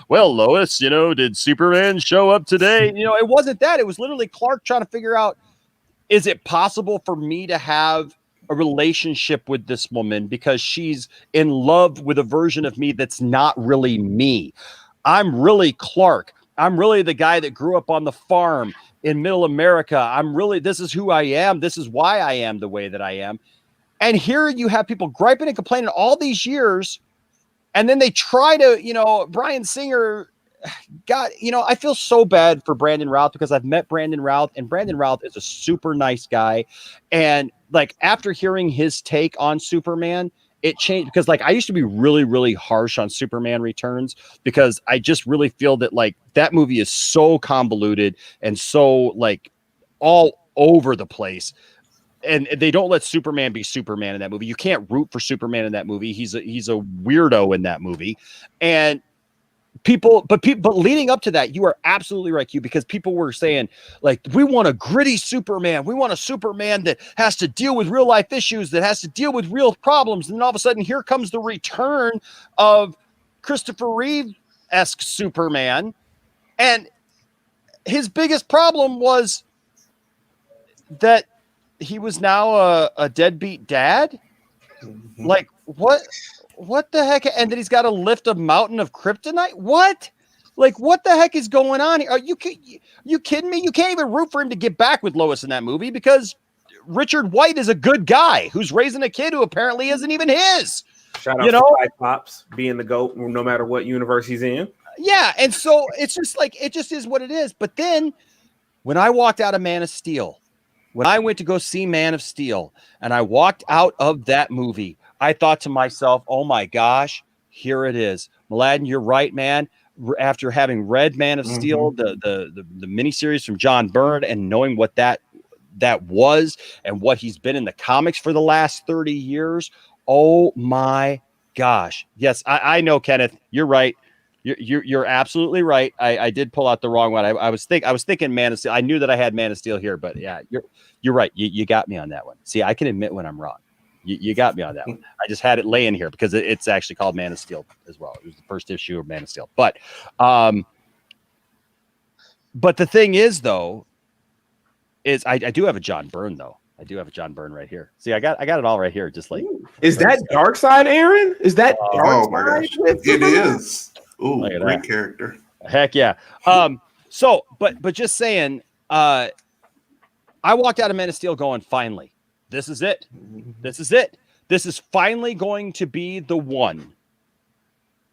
well, Lois, you know, did Superman show up today? You know, it wasn't that. It was literally Clark trying to figure out, is it possible for me to have a relationship with this woman because she's in love with a version of me that's not really me? I'm really Clark. I'm really the guy that grew up on the farm in middle America. This is who I am. This is why I am the way that I am. And here you have people griping and complaining all these years, and then they try to, you know, Bryan Singer got, you know, I feel so bad for Brandon Routh, because I've met Brandon Routh, and Brandon Routh is a super nice guy. And like, after hearing his take on Superman, it changed, because like, I used to be really, really harsh on Superman Returns, because I just really feel that like that movie is so convoluted and so like all over the place. And they don't let Superman be Superman in that movie. You can't root for Superman in that movie. He's a weirdo in that movie. And but leading up to that, you are absolutely right, Q, because people were saying, like, we want a gritty Superman. We want a Superman that has to deal with real life issues, that has to deal with real problems. And then all of a sudden, here comes the return of Christopher Reeve-esque Superman. And his biggest problem was that he was now a deadbeat dad. Mm-hmm. Like, what the heck? And then he's got to lift a mountain of kryptonite. What? Like, what the heck is going on here? Are you kidding me? You can't even root for him to get back with Lois in that movie, because Richard White is a good guy who's raising a kid who apparently isn't even his. Shout out to Cyclops being the GOAT no matter what universe he's in. Yeah. And so it's just like, it just is what it is. But then when I walked out of Man of Steel, when I went to go see Man of Steel, and I walked out of that movie, I thought to myself, oh my gosh, here it is. Mladen, you're right, man. After having read Man of Steel, the miniseries from John Byrne, and knowing what that was and what he's been in the comics for the last 30 years, oh my gosh. Yes, I know, Kenneth, you're right. You're absolutely right. I did pull out the wrong one. I was thinking Man of Steel. I knew that I had Man of Steel here, but yeah, you're right. You got me on that one. See, I can admit when I'm wrong. You got me on that one. I just had it laying here because it's actually called Man of Steel as well. It was the first issue of Man of Steel. But the thing is, though, is I do have a John Byrne, though. I do have a John Byrne right here. See, I got it all right here. Just like, is that Dark Side, Aaron? Is that Dark Side? It is. Ooh, great character. Heck yeah. So, but just saying, I walked out of Man of Steel going, finally, this is it. This is it. This is finally going to be the one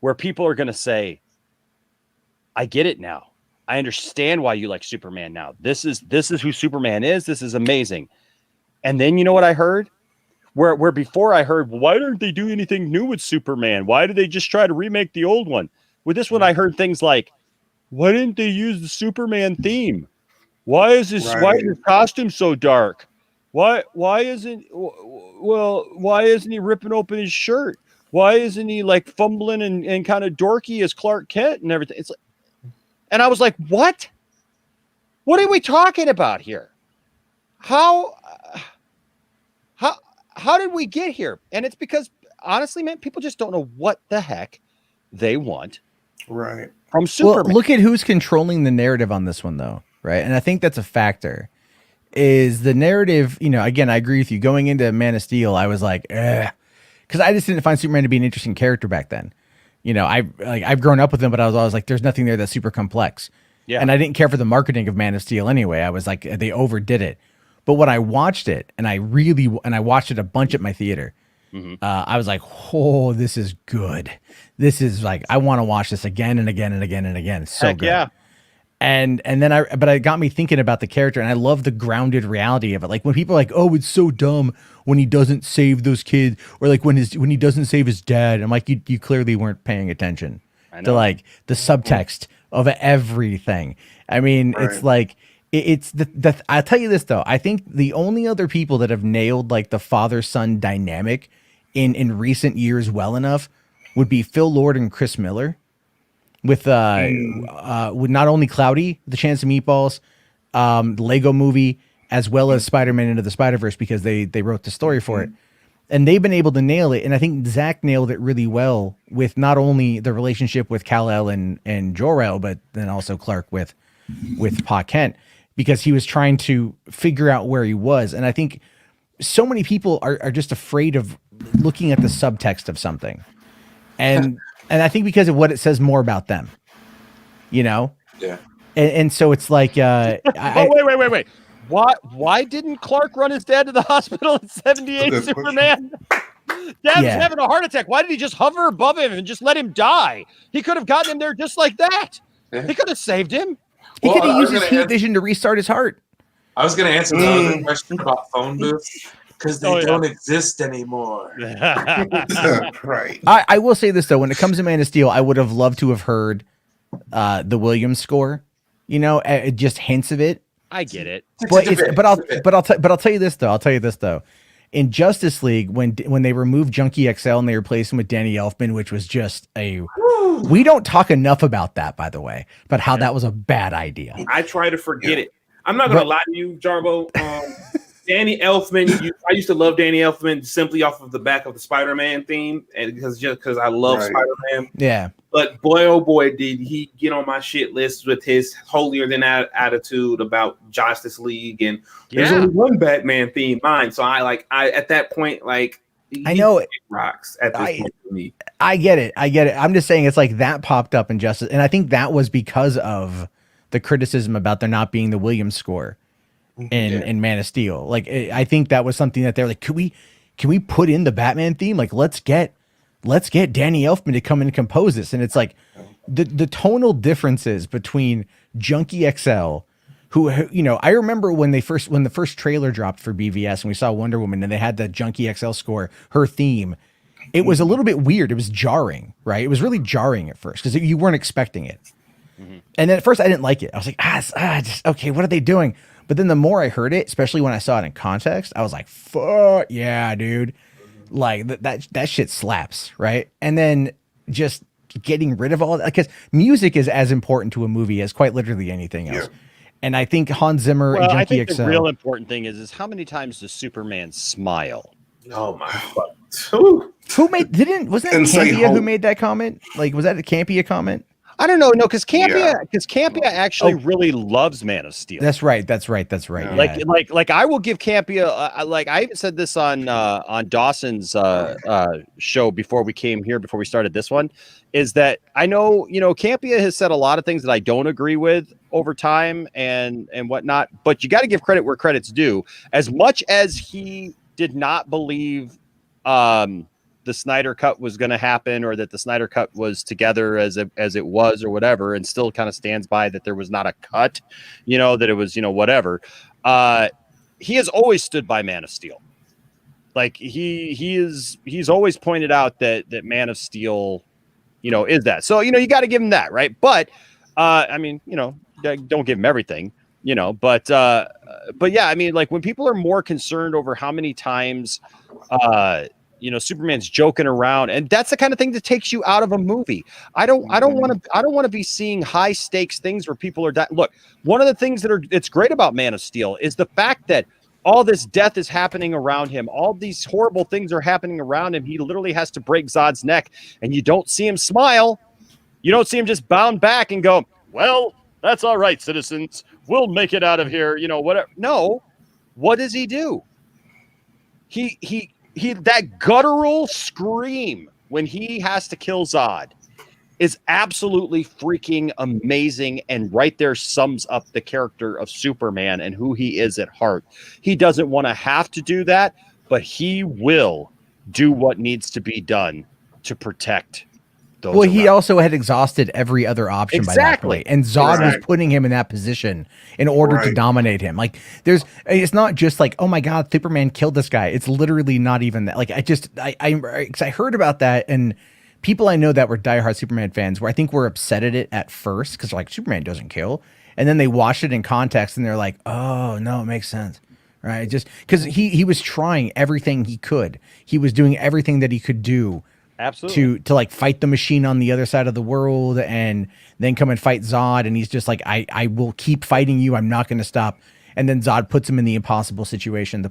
where people are going to say, I get it now. I understand why you like Superman now. This is who Superman is. This is amazing. And then you know what I heard? Where before I heard, well, why don't they do anything new with Superman? Why did they just try to remake the old one? With this one, I heard things like, why didn't they use the Superman theme? Why is his costume so dark? Why isn't he ripping open his shirt? Why isn't he like fumbling and kind of dorky as Clark Kent and everything? It's like, and I was like, what are we talking about here? How did we get here? And it's because, honestly, man, people just don't know what the heck they want. Right. From Superman. Well, look at who's controlling the narrative on this one, though, right? And I think that's a factor. Is the narrative, you know, again, I agree with you. Going into Man of Steel, I was like, because I just didn't find Superman to be an interesting character back then. You know, I've grown up with him, but I was always like, there's nothing there that's super complex. Yeah. And I didn't care for the marketing of Man of Steel anyway. I was like, they overdid it. But when I watched it, and I watched it a bunch at my theater, I was like, oh, this is good. This is like, I want to watch this again and again and again and again. It's so Heck good. yeah. And then but it got me thinking about the character, and I love the grounded reality of it. Like when people are like, oh, it's so dumb when he doesn't save those kids, or like when he doesn't save his dad. I'm like, you clearly weren't paying attention to like the subtext of everything. I mean, it's like it's the I'll tell you this though. I think the only other people that have nailed like the father-son dynamic in recent years well enough would be Phil Lord and Chris Miller. With not only Cloudy, The Chance of Meatballs, the Lego Movie, as well as Spider-Man Into the Spider-Verse, because they wrote the story for it. And they've been able to nail it. And I think Zack nailed it really well with not only the relationship with Kal-El and Jor-El, but then also Clark with Pa Kent, because he was trying to figure out where he was. And I think so many people are just afraid of looking at the subtext of something. And I think because of what it says more about them, you know? Yeah. And so it's like, wait. Why didn't Clark run his dad to the hospital in 78 Superman? Dad was having a heart attack. Why did he just hover above him and just let him die? He could have gotten him there just like that. He could have saved him. He could have used his heat vision to restart his heart. I was going to answer the other question about phone booths. Because they don't exist anymore. Right. I will say this though, when it comes to Man of Steel, I would have loved to have heard the Williams score. You know, just hints of it. I get it, but I'll tell you this though. In Justice League, when they removed Junkie XL and they replaced him with Danny Elfman, which was just we don't talk enough about that, by the way, but how that was a bad idea. I try to forget it. I'm not gonna lie to you, Jarbo. Danny Elfman, I used to love Danny Elfman simply off of the back of the Spider-Man theme, and because I love Spider-Man. Yeah. But boy, oh boy, did he get on my shit list with his holier than attitude about Justice League, and there's only one Batman theme, mine. So I at that point, like, I know it rocks at this point for me. I get it. I'm just saying it's like that popped up in Justice, and I think that was because of the criticism about there not being the Williams score in Man of Steel. Like, I think that was something that they're like, can we put in the Batman theme? Like, let's get Danny Elfman to come and compose this. And it's like the tonal differences between Junkie XL, who, you know, I remember when the first trailer dropped for BVS and we saw Wonder Woman and they had the Junkie XL score, her theme. It was a little bit weird. It was jarring, right? It was really jarring at first because you weren't expecting it. And then at first I didn't like it. I was like, just, okay, what are they doing? But then the more I heard it, especially when I saw it in context, I was like, fuck yeah, dude. Like that shit slaps, right? And then just getting rid of all that, because music is as important to a movie as quite literally anything else. Yeah. And I think Hans Zimmer and Junkie XL. The real important thing is how many times does Superman smile? Oh my fuck. Who made, was that Campia who made that comment? Like, was that a Campia comment? I don't know. No, because Campia actually really loves Man of Steel. That's right. Yeah. Like I will give Campia. Like I even said this on Dawson's show before we came here, before we started this one, is that I know, you know, Campia has said a lot of things that I don't agree with over time and whatnot, but you got to give credit where credit's due. As much as he did not believe the Snyder cut was going to happen, or that the Snyder cut was together as it was or whatever, and still kind of stands by that there was not a cut, you know, that it was, you know, whatever. He has always stood by Man of Steel. Like he's always pointed out that Man of Steel, you know, is that. So, you know, you got to give him that, right? But I mean, you know, don't give him everything, you know, but yeah, I mean, like when people are more concerned over how many times you know, Superman's joking around, and that's the kind of thing that takes you out of a movie. I don't want to be seeing high stakes things where people are dying. Look, one of the things it's great about Man of Steel is the fact that all this death is happening around him. All these horrible things are happening around him. He literally has to break Zod's neck, and you don't see him smile. You don't see him just bound back and go, well, that's all right, citizens. We'll make it out of here. You know, whatever. No. What does he do? He that guttural scream when he has to kill Zod is absolutely freaking amazing, and right there sums up the character of Superman and who he is at heart. He doesn't want to have to do that, but he will do what needs to be done to protect those. Well, he around. also had exhausted every other option by that Exactly. point, and Zod was Right. putting him in that position in order to Right. dominate him. Like, it's not just like, oh my God, Superman killed this guy. It's literally not even that. Like, because I heard about that, and people I know that were diehard Superman fans, where I think were upset at it at first because like Superman doesn't kill, and then they watched it in context and they're like, oh no, it makes sense. Right, just because he was trying everything he could, he was doing everything that he could do. Absolutely. To like fight the machine on the other side of the world and then come and fight Zod, and he's just like, I will keep fighting you, I'm not going to stop. And then Zod puts him in the impossible situation.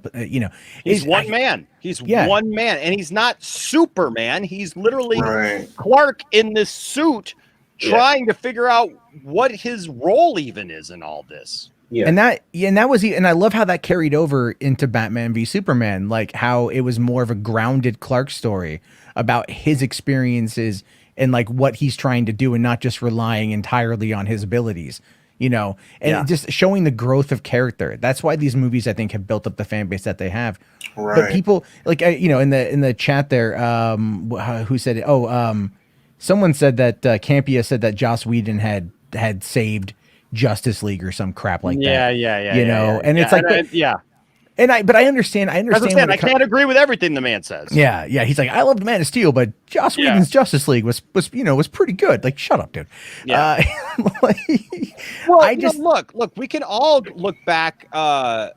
He's one man. He's one man, and he's not Superman. He's literally Right. Clark in this suit, trying to figure out what his role even is in all this. Yeah. And I love how that carried over into Batman v Superman, like how it was more of a grounded Clark story about his experiences and like what he's trying to do, and not just relying entirely on his abilities, and just showing the growth of character. That's why these movies, I think, have built up the fan base that they have. Right. But people like, in the chat there, who said it? Someone said that Campia said that Joss Whedon had saved Justice League or some crap like that. Yeah. And it's like, but I understand. I can't agree with everything the man says. Yeah. He's like, I loved Man of Steel, but Joss Whedon's Justice League was pretty good. Like, shut up, dude. Yeah. Look, we can all look back on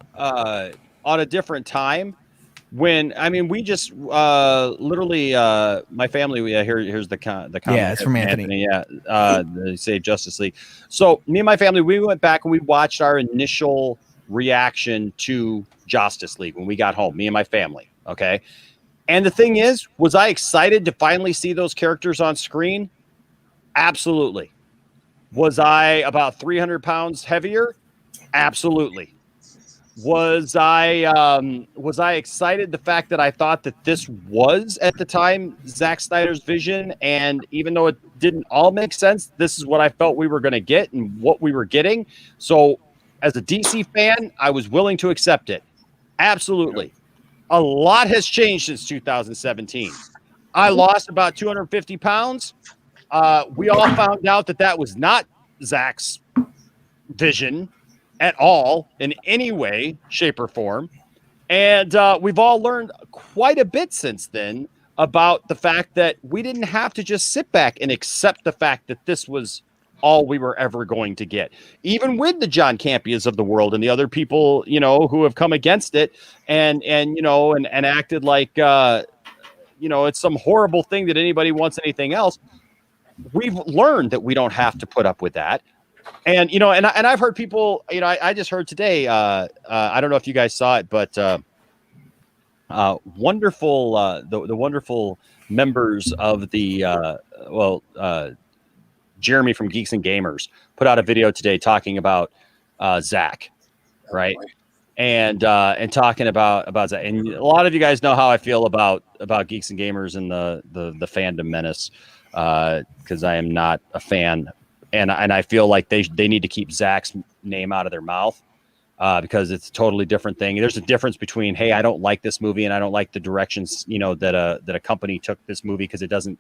a different time when, we just literally my family, here's the comment. Yeah, it's from Anthony. They say Justice League. So me and my family, we went back and we watched our initial reaction to Justice League when we got home, me and my family. Okay. And the thing is, was I excited to finally see those characters on screen? Absolutely. Was I about 300 pounds heavier? Absolutely. Was I excited the fact that I thought that this was at the time Zack Snyder's vision, and even though it didn't all make sense, this is what I felt we were going to get and what we were getting. So as a DC fan, I was willing to accept it. Absolutely. A lot has changed since 2017. I lost about 250 pounds. We all found out that was not Zack's vision at all in any way, shape, or form. And we've all learned quite a bit since then about the fact that we didn't have to just sit back and accept the fact that this was all we were ever going to get. Even with the John Campias of the world and the other people, who have come against it and acted like, it's some horrible thing that anybody wants anything else. We've learned that we don't have to put up with that. And, and I've heard people, I just heard today, I don't know if you guys saw it, but wonderful, the wonderful members of the, Jeremy from Geeks and Gamers put out a video today talking about Zack, right? And talking about Zack. And a lot of you guys know how I feel about Geeks and Gamers and the fandom menace, because I am not a fan. And I feel like they need to keep Zack's name out of their mouth, because it's a totally different thing. There's a difference between, hey, I don't like this movie and I don't like the directions, that a company took this movie because it doesn't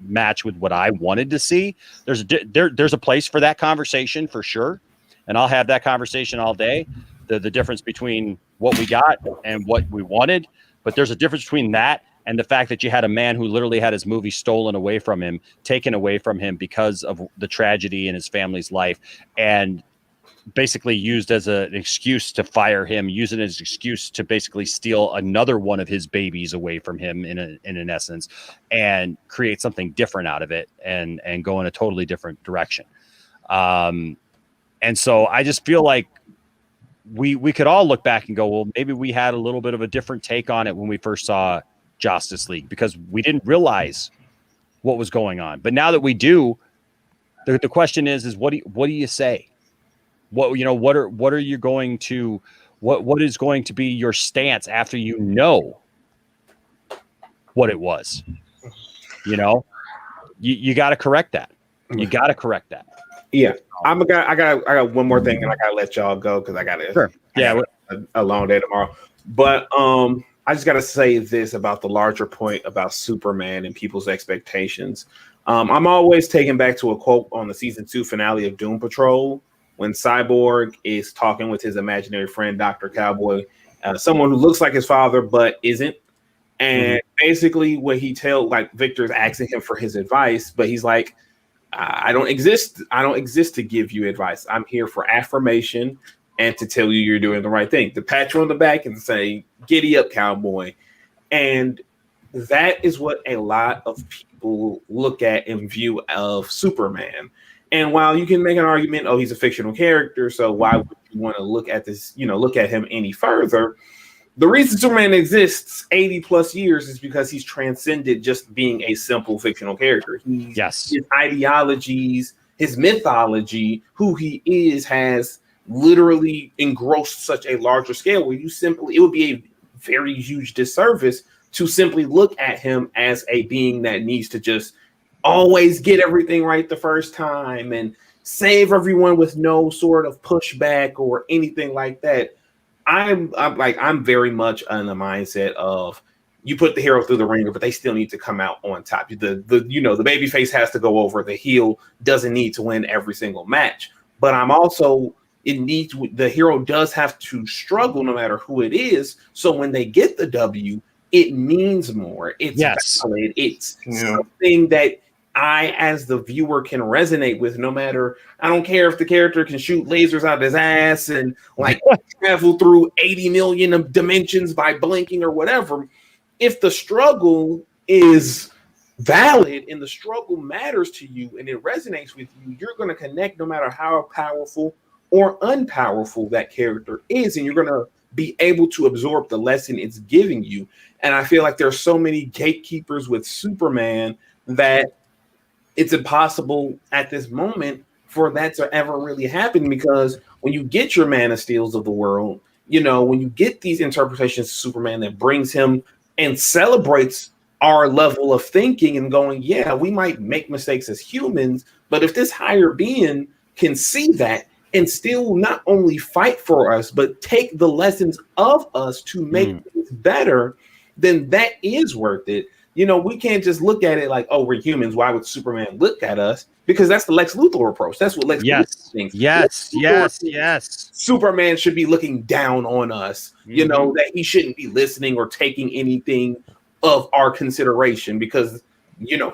match with what I wanted to see. There's a place for that conversation for sure, and I'll have that conversation all day. The difference between what we got and what we wanted, but there's a difference between that and the fact that you had a man who literally had his movie stolen away from him, taken away from him because of the tragedy in his family's life, and basically used as an excuse to fire him, use it as an excuse to basically steal another one of his babies away from him in an essence, and create something different out of it and go in a totally different direction. And so I just feel like we could all look back and go, well, maybe we had a little bit of a different take on it when we first saw Justice League, because we didn't realize what was going on. But now that we do, the question is what do you say? What are you going to, what is going to be your stance after you know what it was? You got to correct that. You got to correct that. Yeah, I got one more thing, and I gotta let y'all go because I gotta. Sure. Yeah, a long day tomorrow. But I just got to say this about the larger point about Superman and people's expectations. I'm always taken back to a quote on the season 2 finale of Doom Patrol when Cyborg is talking with his imaginary friend, Dr. Cowboy, someone who looks like his father but isn't. And basically what he tells, like, Victor's asking him for his advice, but he's like, I don't exist to give you advice. I'm here for affirmation and to tell you you're doing the right thing, to pat you on the back and say, giddy up, cowboy. And that is what a lot of people look at in view of Superman. And while you can make an argument, oh, he's a fictional character, so why would you want to look at this, look at him any further? The reason Superman exists 80 plus years is because he's transcended just being a simple fictional character. His ideologies, his mythology, who he is, has literally engrossed such a larger scale where it would be a very huge disservice to simply look at him as a being that needs to just always get everything right the first time and save everyone with no sort of pushback or anything like that. I'm very much in the mindset of you put the hero through the ringer, but they still need to come out on top. The baby face has to go over. The heel doesn't need to win every single match. But I'm also the hero does have to struggle no matter who it is. So when they get the W, it means more. It's valid. It's something that I, as the viewer, can resonate with. No matter, I don't care if the character can shoot lasers out of his ass and like travel through 80 million of dimensions by blinking or whatever. If the struggle is valid and the struggle matters to you and it resonates with you, you're going to connect no matter how powerful or unpowerful that character is, and you're going to be able to absorb the lesson it's giving you. And I feel like there's so many gatekeepers with Superman that it's impossible at this moment for that to ever really happen, because when you get your Man of Steels of the world, when you get these interpretations of Superman that brings him and celebrates our level of thinking and going, yeah, we might make mistakes as humans, but if this higher being can see that and still not only fight for us, but take the lessons of us to make things better, then that is worth it. We can't just look at it like, oh, we're humans. Why would Superman look at us? Because that's the Lex Luthor approach. That's what Lex Luthor thinks. Yes. Superman should be looking down on us, that he shouldn't be listening or taking anything of our consideration because,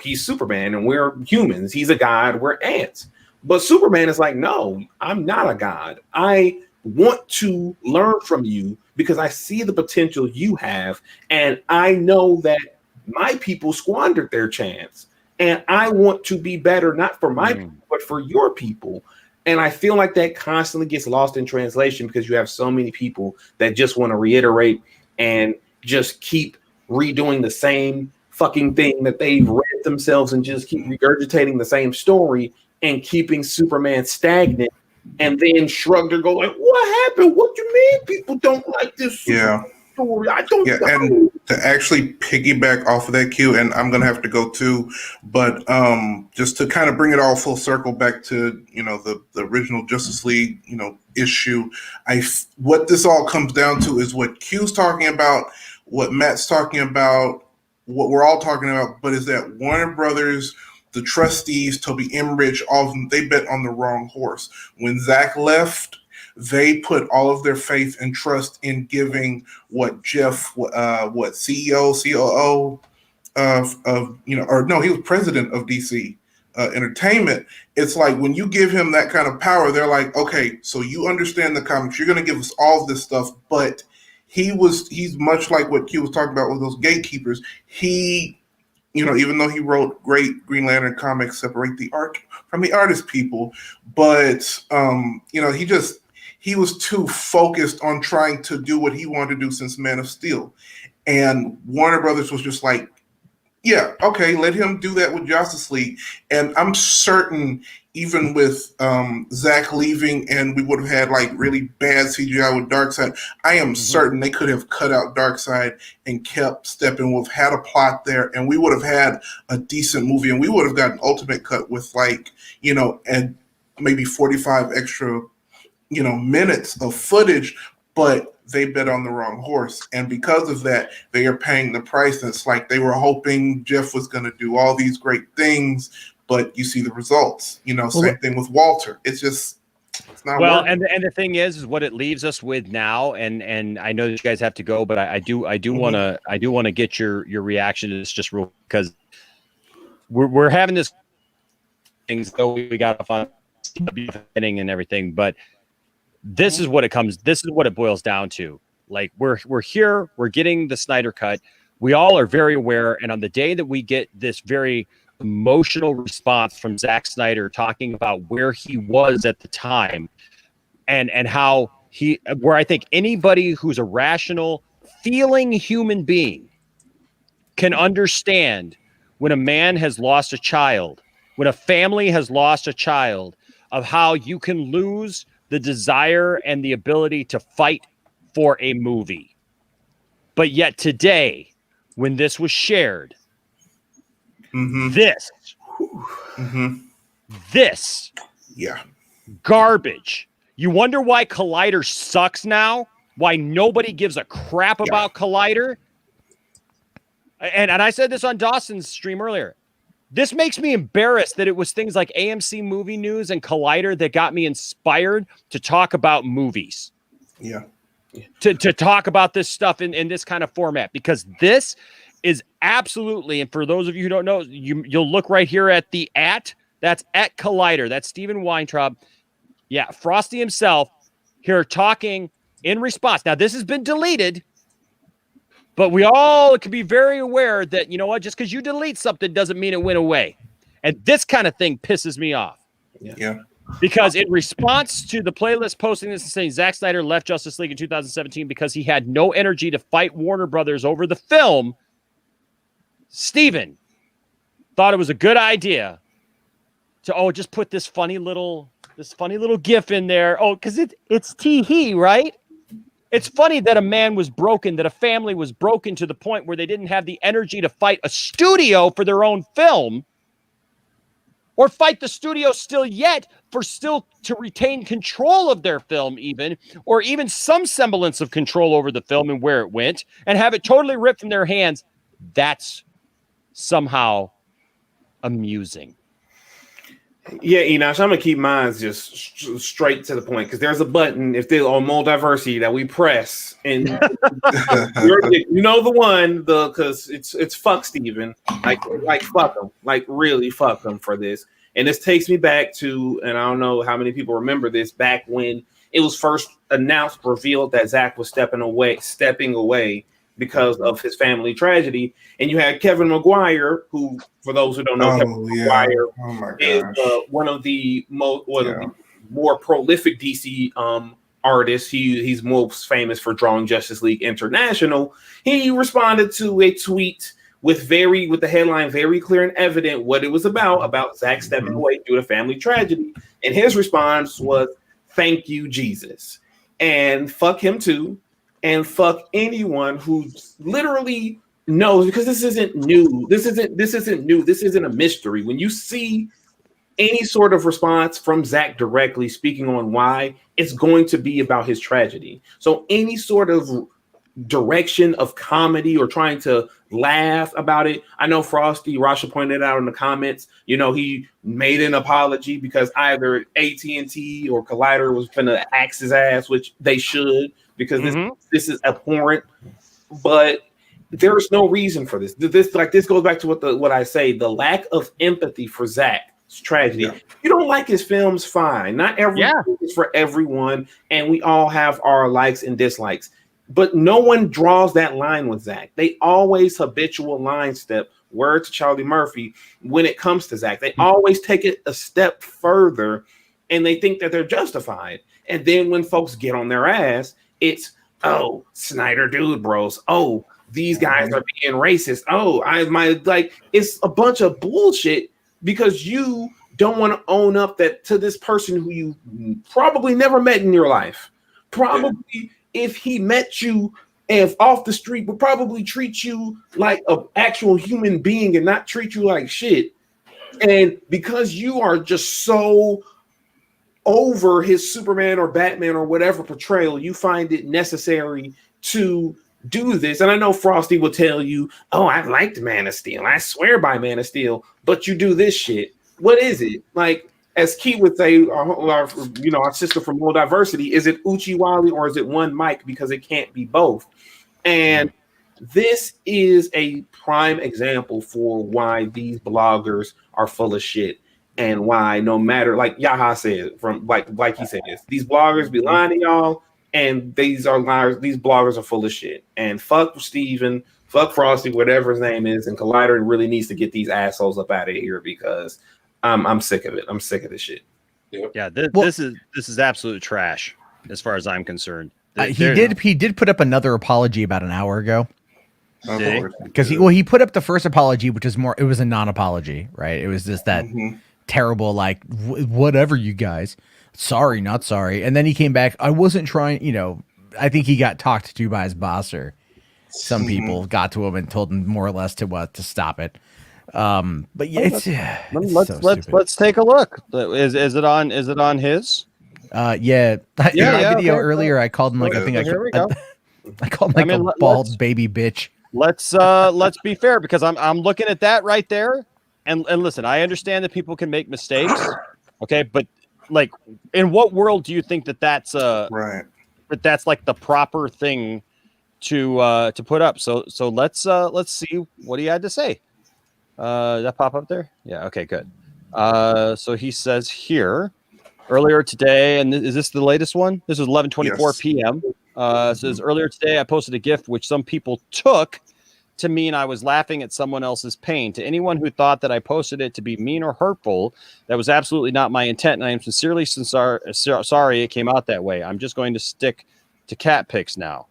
he's Superman and we're humans. He's a god. We're ants. But Superman is like, no, I'm not a god. I want to learn from you because I see the potential you have. And I know that my people squandered their chance, and I want to be better, not for my people, but for your people. And I feel like that constantly gets lost in translation because you have so many people that just want to reiterate and just keep redoing the same fucking thing that they've read themselves and just keep regurgitating the same story and keeping Superman stagnant, and then shrug and go like, what happened? What do you mean people don't like this story? I don't know. And to actually piggyback off of that, Q, and I'm gonna have to go too, but just to kind of bring it all full circle back to the original Justice League issue, what this all comes down to is what Q's talking about, what Matt's talking about, what we're all talking about, but is that Warner Brothers, the trustees, Toby Emmerich, all of them, they bet on the wrong horse. When Zack left, they put all of their faith and trust in giving what Jeff, CEO, COO he was president of DC Entertainment. It's like when you give him that kind of power, they're like, okay, so you understand the comics, you're going to give us all this stuff, but he's much like what Q was talking about with those gatekeepers. He, even though he wrote great Green Lantern comics, separate the art from the artist people, but he was too focused on trying to do what he wanted to do since Man of Steel. And Warner Brothers was just like, yeah, okay, let him do that with Justice League. And I'm certain even with Zack leaving and we would have had like really bad CGI with Darkseid, I am certain they could have cut out Darkseid and kept Steppenwolf, had a plot there, and we would have had a decent movie, and we would have gotten Ultimate Cut with and maybe 45 extra minutes of footage. but they bet on the wrong horse. And because of that, they are paying the price. And it's like they were hoping Jeff was going to do all these great things, but you see the results. Same thing with Walter. It's not working. And the thing is what it leaves us with now. And I know that you guys have to go, but I do want to get your reaction to this just real, because we're having this things, though we got off on and everything, but this is what it boils down to. Like we're here, we're getting the Snyder cut. We all are very aware, and on the day that we get this very emotional response from Zack Snyder talking about where he was at the time, and how where I think anybody who's a rational, feeling human being can understand when a man has lost a child, when a family has lost a child, of how you can lose the desire and the ability to fight for a movie. But yet today, when this was shared, this garbage. You wonder why Collider sucks now? Why nobody gives a crap about Collider? And I said this on Dawson's stream earlier. This makes me embarrassed that it was things like AMC Movie News and Collider that got me inspired to talk about movies. Yeah. To talk about this stuff in this kind of format, because this is absolutely, and for those of you who don't know, you'll look right here at that's at Collider. That's Steven Weintraub. Yeah, Frosty himself here talking in response. Now, this has been deleted, but we all can be very aware that, you know what, just because you delete something doesn't mean it went away. And this kind of thing pisses me off. Yeah. Because in response to the playlist posting this and saying Zack Snyder left Justice League in 2017 because he had no energy to fight Warner Brothers over the film, Steven thought it was a good idea to just put this funny little gif in there. Oh, because it's tee-hee, right? It's funny that a man was broken, that a family was broken to the point where they didn't have the energy to fight a studio for their own film, or fight the studio still to retain control of their film or even some semblance of control over the film and where it went, and have it totally ripped from their hands. That's somehow amusing. Yeah, Enoch, I'm gonna keep mine just straight to the point, because there's a button if they're on Multiversity that we press, and you know the one, because it's fuck Steven, like fuck him, like really fuck him for this. And this takes me back to, and I don't know how many people remember this, back when it was first revealed that Zack was stepping away because of his family tragedy. And you had Kevin Maguire, who, for those who don't know, Kevin Maguire is one of the more prolific DC artists. He's most famous for drawing Justice League International. He responded to a tweet with the headline very clear and evident what it was about Zack stepping away due to family tragedy. And his response was, "Thank you, Jesus." And fuck him too. And fuck anyone who literally knows, because this isn't new. This isn't new. This isn't a mystery. When you see any sort of response from Zack directly speaking on why, it's going to be about his tragedy. So any sort of direction of comedy or trying to laugh about it. I know Frosty Rasha pointed out in the comments, he made an apology because either AT&T or Collider was gonna axe his ass, which they should, because this is abhorrent. But there is no reason for this. This goes back to what I say, the lack of empathy for Zack's tragedy. Yeah. You don't like his films, fine. Not everything is for everyone, and we all have our likes and dislikes. But no one draws that line with Zack. They always habitual line step, word to Charlie Murphy, when it comes to Zack. They always take it a step further, and they think that they're justified. And then when folks get on their ass, it's, oh, Snyder dude bros. Oh, these guys are being racist. Oh, it's a bunch of bullshit, because you don't want to own up that to this person who you probably never met in your life. Probably, if he met you off the street, would probably treat you like an actual human being and not treat you like shit. And because you are just so over his Superman or Batman or whatever portrayal, you find it necessary to do this. And I know Frosty will tell you, oh, I liked Man of Steel. I swear by Man of Steel, but you do this shit. What is it? Like, as Keith would say, our sister from World Diversity, is it Uchiwali or is it one Mike? Because it can't be both. And this is a prime example for why these bloggers are full of shit. And why, no matter, like Yaha said, from like he said, these bloggers be lying to y'all, and these are liars. These bloggers are full of shit. And fuck Steven, fuck Frosty, whatever his name is, and Collider really needs to get these assholes up out of here because I'm sick of it. I'm sick of this shit. Yep. Yeah, this is absolute trash as far as I'm concerned. He did put up another apology about an hour ago. Because he put up the first apology, which is it was a non-apology, right? It was just that terrible, like, whatever, you guys, sorry, not sorry. And then he came back, I wasn't trying, I think he got talked to by his boss, or some people got to him and told him more or less to stop it. But yeah, let's take a look. Is it on his? Yeah. In my video earlier, I called him like, I called him like a bald baby bitch. Let's be fair, because I'm looking at that right there, and listen, I understand that people can make mistakes, okay, but like, in what world do you think that's right? That that's like the proper thing to put up? So let's see what he had to say. Did that pop up there? Yeah. Okay. Good. So he says here, earlier today, and is this the latest one? This is 11:24 p.m. Says earlier today, I posted a GIF which some people took to mean I was laughing at someone else's pain. To anyone who thought that I posted it to be mean or hurtful, that was absolutely not my intent, and I am sincerely sorry it came out that way. I'm just going to stick to cat pics now.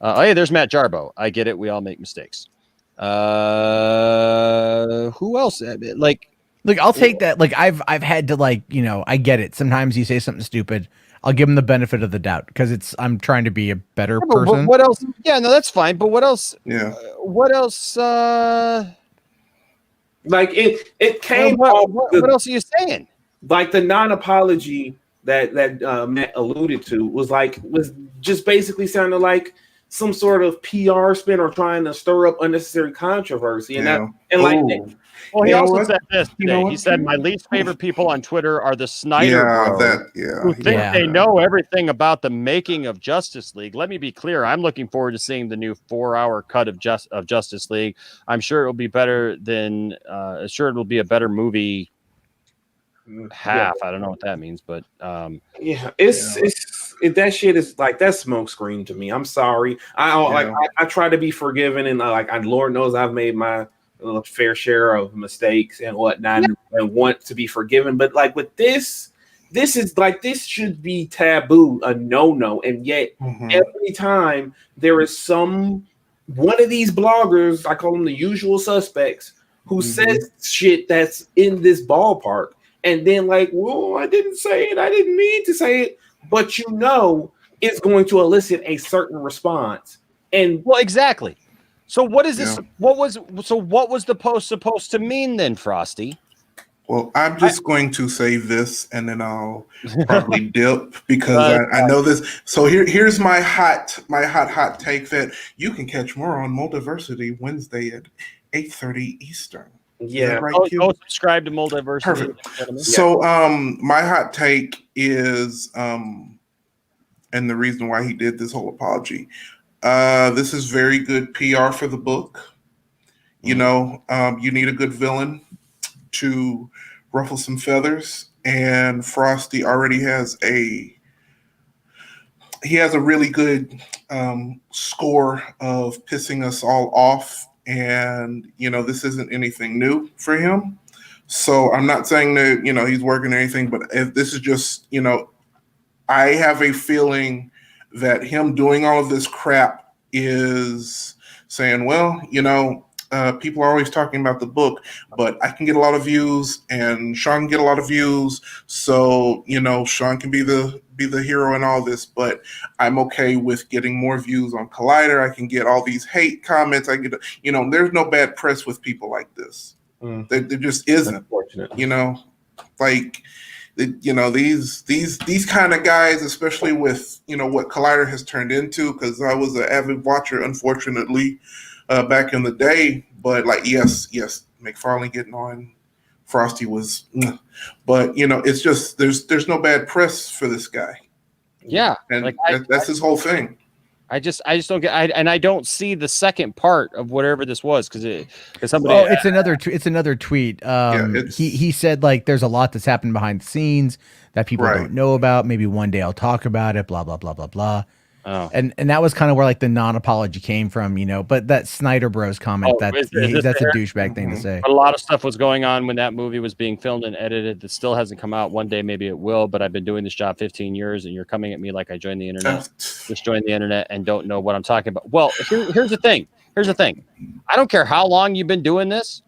Hey, there's Matt Jarbo. I get it. We all make mistakes. Who else? Like, I'll take that. Like, I've had to, like, I get it. Sometimes you say something stupid. I'll give him the benefit of the doubt because I'm trying to be a better person. What else? Yeah, no, that's fine. But what else? Yeah. What else? Like it came. What else are you saying? Like the non-apology that Matt alluded to was just basically sounded like some sort of PR spin or trying to stir up unnecessary controversy. Well, he also said this today. He said, my least favorite people on Twitter are the Snyder bros who think they know everything about the making of Justice League. Let me be clear. I'm looking forward to seeing the new 4-hour cut of Justice League. I'm sure it will be better than it will be a better movie half. I don't know what that means, but it's that shit is like that smoke screen to me. I'm sorry. I try to be forgiving, and Lord knows I've made my fair share of mistakes and whatnot, and want to be forgiven. But like with this is like, this should be taboo, a no, and yet every time there is one of these bloggers, I call them the usual suspects, who says shit that's in this ballpark, and then like, whoa, I didn't say it, I didn't mean to say it, but it's going to elicit a certain response. And well, exactly. So what is this? What was the post supposed to mean then, Frosty? Well, I'm just going to save this and then I'll probably dip because I know this. So here's my hot take that you can catch more on Multiversity Wednesday at 8:30 Eastern. Yeah, right. Go subscribe to Multiversity. Perfect. So my hot take is and the reason why he did this whole apology. This is very good PR for the book. You need a good villain to ruffle some feathers, and Frosty already has a really good score of pissing us all off, and this isn't anything new for him. So I'm not saying that he's working or anything, but if this is just I have a feeling that him doing all of this crap is saying, well, people are always talking about the book, but I can get a lot of views and Sean can get a lot of views. So, Sean can be the hero in all this, but I'm okay with getting more views on Collider. I can get all these hate comments. I get, there's no bad press with people like this. There just isn't, like you know, these kind of guys, especially with, you know, what Collider has turned into, because I was an avid watcher, unfortunately, back in the day. But like, yes, McFarlane getting on Frosty was, but you know, it's just there's no bad press for this guy. Yeah, and like that's his whole thing. I just don't get, and I don't see the second part of whatever this was because somebody. Oh, it's another tweet. He said like there's a lot that's happened behind the scenes that people don't know about. Maybe one day I'll talk about it. Blah blah blah blah blah. Oh. And that was kind of where like the non-apology came from, you know. But that Snyder Bros comment, that's a douchebag thing to say. But a lot of stuff was going on when that movie was being filmed and edited that still hasn't come out. One day maybe it will, but I've been doing this job 15 years, and you're coming at me like I joined the internet, just joined the internet and don't know what I'm talking about. Well, here's the thing. I don't care how long you've been doing this.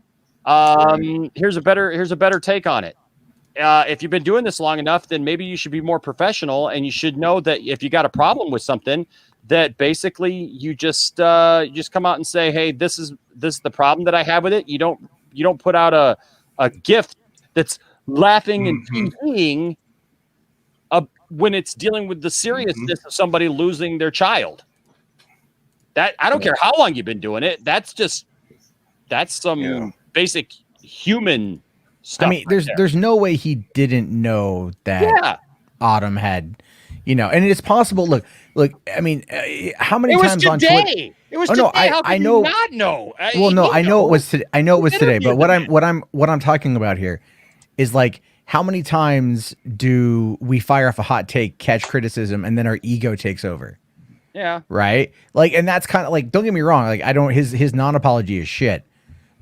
Here's a better take on it. If you've been doing this long enough, then maybe you should be more professional, and you should know that if you got a problem with something, that basically you just come out and say, "Hey, this is the problem that I have with it." You don't put out a gift that's laughing and teasing when it's dealing with the seriousness of somebody losing their child. That I don't care how long you've been doing it. That's some basic human stuff. I mean, there's no way he didn't know that Autumn had, you know, and it's possible. Look. I mean, how many times on Twitter? It was today. I know. You not know? I know it was today. I know it was today. But what I'm talking about here is like, how many times do we fire off a hot take, catch criticism, and then our ego takes over? Yeah. Right. Like, and that's kind of like, don't get me wrong. Like, his non-apology is shit.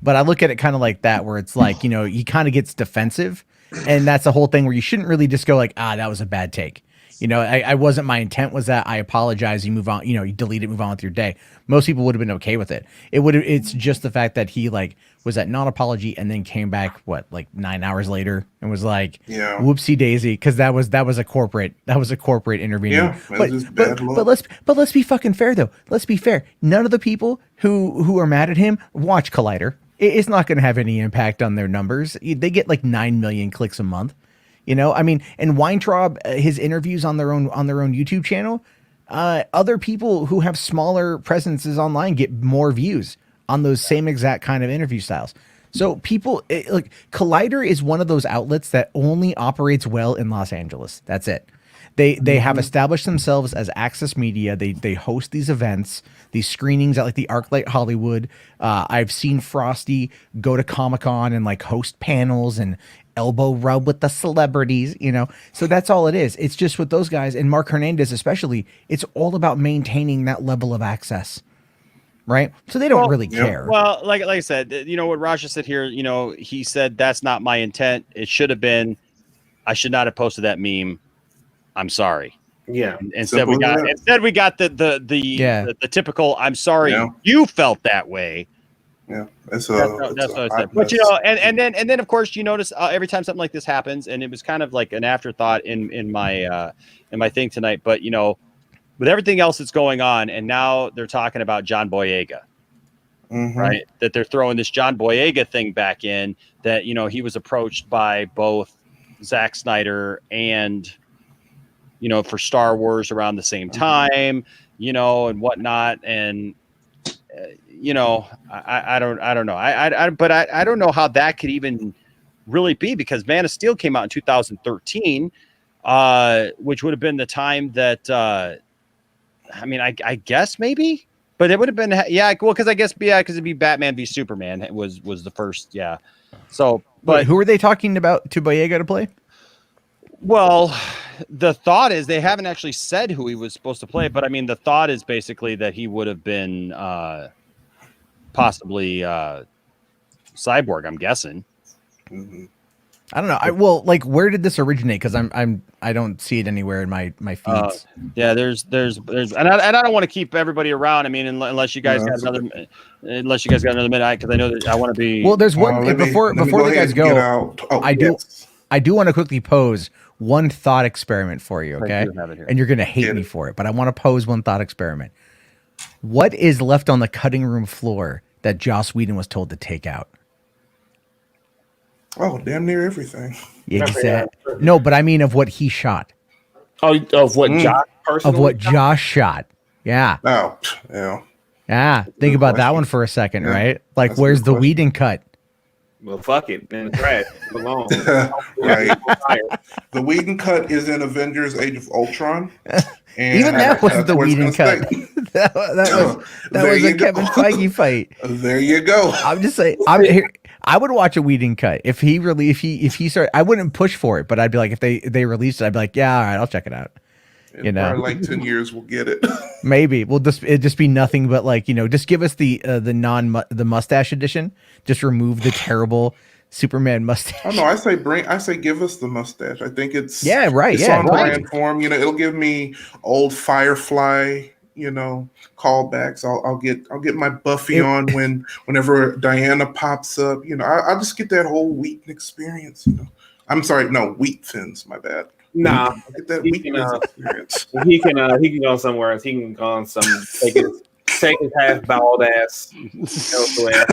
But I look at it kind of like that, where it's like, you know, he kind of gets defensive, and that's the whole thing where you shouldn't really just go like, that was a bad take. You know, I wasn't, my intent was that. I apologize. You move on, you know, you delete it, move on with your day. Most people would have been okay with it. It's just the fact that he like was that non-apology and then came back, like 9 hours later and was like, whoopsie daisy. Cause that was a corporate intervening. Yeah, but let's be fucking fair though. Let's be fair. None of the people who are mad at him watch Collider. It's not going to have any impact on their numbers. They get like 9 million clicks a month. You know, I mean, and Weintraub, his interviews on their own YouTube channel, other people who have smaller presences online get more views on those same exact kind of interview styles. So people, like, Collider is one of those outlets that only operates well in Los Angeles. That's it. They have established themselves as Access Media. They host these events, these screenings at like the ArcLight Hollywood. I've seen Frosty go to Comic-Con and like host panels and elbow rub with the celebrities, you know. So that's all it is. It's just with those guys and Mark Hernandez especially, it's all about maintaining that level of access. Right? So they don't really care. Well, like I said, you know what Raja said here, you know, he said that's not my intent. It should have been, I should not have posted that meme. I'm sorry. Yeah. Instead we got the typical I'm sorry you felt that way. Yeah, that's what I said. But you know, and then of course you notice every time something like this happens, and it was kind of like an afterthought in my thing tonight. But you know, with everything else that's going on, and now they're talking about John Boyega, right? That they're throwing this John Boyega thing back in. That you know he was approached by both Zack Snyder and you know for Star Wars around the same time, you know, and whatnot, and. You know, I don't know. But I don't know how that could even really be because Man of Steel came out in 2013, which would have been the time that I mean, I guess maybe, but it would have been because I guess because it'd be Batman v Superman. It was the first, So, but who are they talking about to Boyega to play? Well, the thought is they haven't actually said who he was supposed to play, but I mean, the thought is basically that he would have been possibly Cyborg. I'm guessing. I don't know. Where did this originate? Because I don't see it anywhere in my feeds. There's and I don't want to keep everybody around. I mean, unless you guys got another minute, because I know that I want to be. Well, there's one before the guys go. I do want to quickly pose one thought experiment for you, okay? And you're gonna hate me for it, but I want to pose one thought experiment. What is left on the cutting room floor that Joss Whedon was told to take out? Oh, damn near everything. Exactly. No, but I mean of what he shot. Oh, of what Josh personally? Of what Josh shot. Yeah. Oh, yeah. Yeah. Think about that one for a second, right? Like, where's the Whedon cut? Well, fuck it. In the trash. Belong. Right. The Whedon cut is in Avengers Age of Ultron. And even that was the Whedon cut. that was a Kevin Feige fight. There you go. I'm just saying. I would watch a Whedon cut if he started. I wouldn't push for it, but I'd be like, if they released it, I'd be like, yeah, all right, I'll check it out. In probably like 10 years, we'll get it. Maybe it'd just be nothing but like, just give us the mustache edition. Just remove the terrible Superman mustache. Oh no, I say give us the mustache. I think it's right. It's on brand form. It'll give me old Firefly, callbacks. I'll get my Buffy on whenever Diana pops up. I'll just get that whole Wheaton experience. I'm sorry, no, Wheat Thins. My bad. Nah, get that Wheat Thins experience. He can go somewhere else. He can go on some take his half bald ass elsewhere.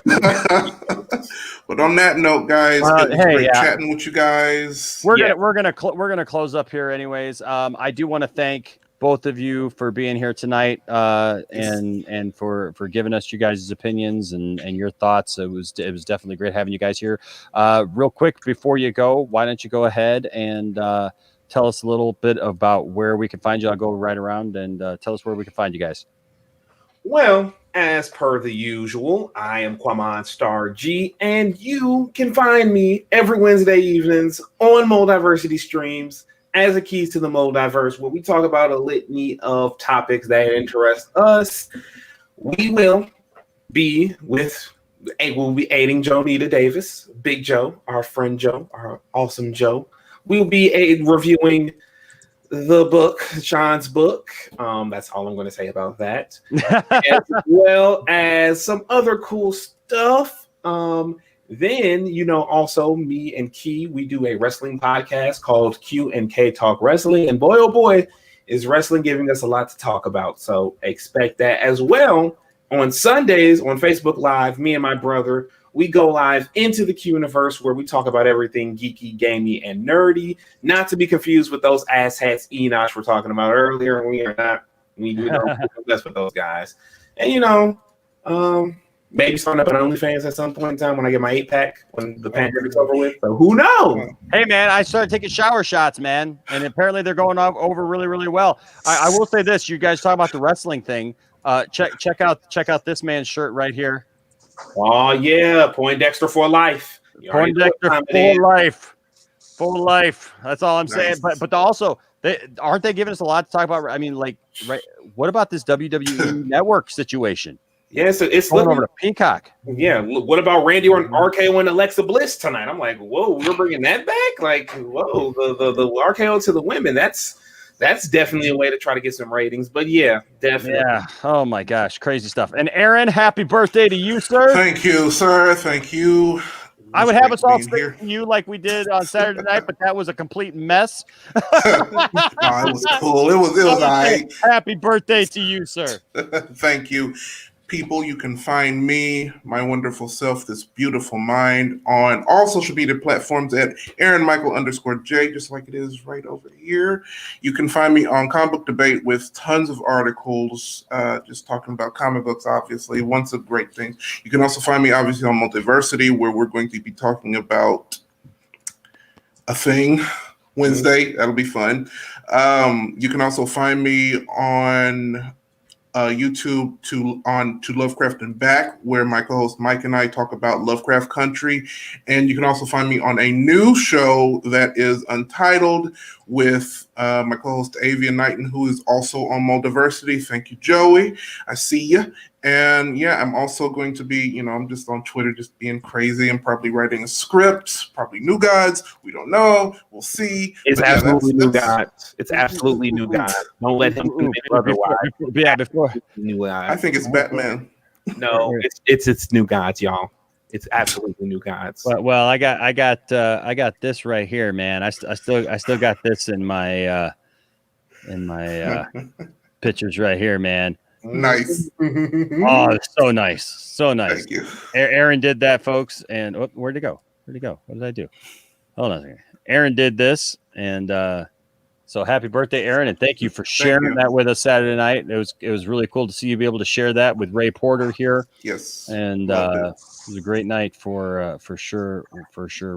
But on that note, guys, it was great chatting with you guys. We're gonna close up here, anyways. I do want to thank both of you for being here tonight, and for giving us you guys' opinions and your thoughts. It was definitely great having you guys here. Real quick before you go, why don't you go ahead and tell us a little bit about where we can find you? I'll go right around and tell us where we can find you guys. Well, as per the usual, I am Quamon Star G, and you can find me every Wednesday evenings on Moldiversity streams as a Keys to the Moldiverse, where we talk about a litany of topics that interest us. We will be aiding Jonita Davis, Big Joe, our friend Joe, our awesome Joe. We'll be reviewing the book, Sean's book. That's all I'm going to say about that. As well as some other cool stuff. Then, also me and Key, we do a wrestling podcast called Q and K Talk Wrestling. And boy, oh boy, is wrestling giving us a lot to talk about. So expect that as well. On Sundays on Facebook Live, me and my brother, we go live into the Q-universe where we talk about everything geeky, gamey, and nerdy. Not to be confused with those asshats Enosh we're talking about earlier. We are not. We don't mess with those guys. And maybe sign up on OnlyFans at some point in time when I get my 8-pack when the pandemic's over with. So who knows? Hey man, I started taking shower shots, man, and apparently they're going over really, really well. I will say this: you guys talk about the wrestling thing. Check out this man's shirt right here. Oh yeah, Poindexter for life. Poindexter for life. That's all I'm saying. But also, aren't they giving us a lot to talk about? I mean, right? What about this WWE network situation? Yeah, so it's going over to Peacock. Yeah, what about Randy Orton, RKO, and Alexa Bliss tonight? I'm like, whoa, we're bringing that back. Like, whoa, the RKO to the women. That's definitely a way to try to get some ratings. But yeah, definitely. Yeah. Oh my gosh, crazy stuff. And Aaron, happy birthday to you, sir. Thank you, sir. Thank you. I would have us all thanking you like we did on Saturday night, but that was a complete mess. It was cool. It was all right. Happy birthday to you, sir. Thank you. People, you can find me, my wonderful self, this beautiful mind, on all social media platforms at AaronMichael_J, just like it is right over here. You can find me on Comic Book Debate with tons of articles, just talking about comic books, obviously. Once a great thing. You can also find me, obviously, on Multiversity, where we're going to be talking about a thing Wednesday. That'll be fun. You can also find me on YouTube to Lovecraft and Back, where my co-host Mike and I talk about Lovecraft Country. And you can also find me on a new show that is Untitled with my co-host Avian Knighton, who is also on Moldiversity. Thank you, Joey. I see you. And yeah, I'm also going to be, I'm just on Twitter, just being crazy. I'm probably writing a script, probably New Gods. We don't know. We'll see. It's absolutely New Gods. It's absolutely New Gods. Don't let him convince otherwise. Before New Gods. I think it's Batman. No, it's New Gods, y'all. It's absolutely New Gods. Well, I got this right here, man. I still got this in my pictures right here, man. Nice. Oh, so nice. So nice. Thank you. Aaron did that, folks. And where'd it go? Where'd he go? What did I do? Hold on a second. Aaron did this, and so happy birthday, Aaron, and thank you for sharing that with us Saturday night. It was really cool to see you be able to share that with Ray Porter here. Yes, and it was a great night for sure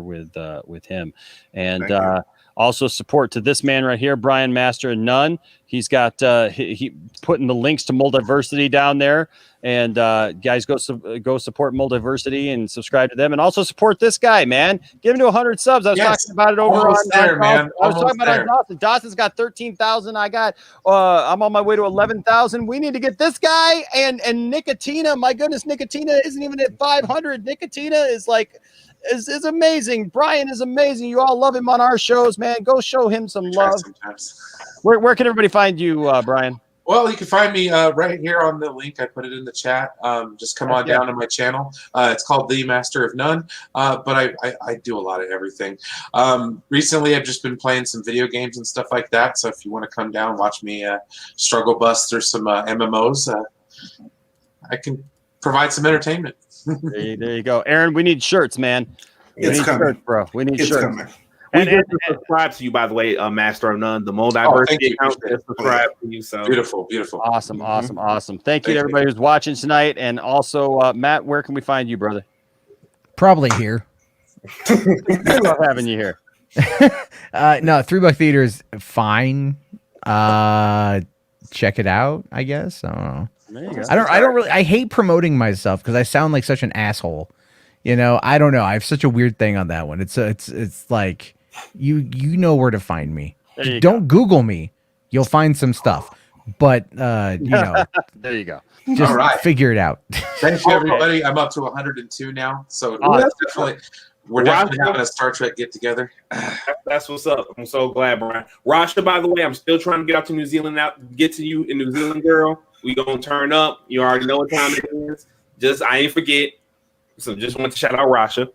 with him, and also support to this man right here, Brian Master and Nunn. He's got he putting the links to Multiversity down there, and guys go support Multiversity and subscribe to them, and also support this guy, man. Give him to 100 subs. I was talking about it over on man. I was talking about on Dawson. Dawson's got 13,000. I got I'm on my way to 11,000. We need to get this guy and Nicotina. My goodness, Nicotina isn't even at 500. Nicotina is like is amazing. Brian is amazing. You all love him on our shows, man. Go show him some love. Where can everybody find you, Brian? Well, you can find me right here on the link. I put it in the chat. Just come on down to my channel. It's called The Master of None, but I do a lot of everything. Recently, I've just been playing some video games and stuff like that, so if you want to come down, watch me struggle bust through some MMOs, I can provide some entertainment. There you go. Aaron, we need shirts, man. We need shirts, bro. We need shirts. Coming. We and subscribe to you, by the way, Master of None, the Multiversity account. Subscribe to you. So beautiful. Awesome. Thank you to everybody who's watching tonight, and also Matt, where can we find you, brother? Probably here. I love having you here. No, 3 Buck Theater is fine. Check it out, I guess. I don't know. There you go. I don't really. I hate promoting myself because I sound like such an asshole. You know, I don't know. I have such a weird thing on that one. It's like you know where to find me. Don't Google me. You'll find some stuff. But you know, there you go. Just figure it out. Thank you, everybody. I'm up to 102 now, so we're definitely having a Star Trek get together. That's what's up. I'm so glad, Brian. Rasha, by the way, I'm still trying to get out to New Zealand. Get to you in New Zealand, girl. We gonna turn up. You already know what time it is. I ain't forget. So just want to shout out Rasha.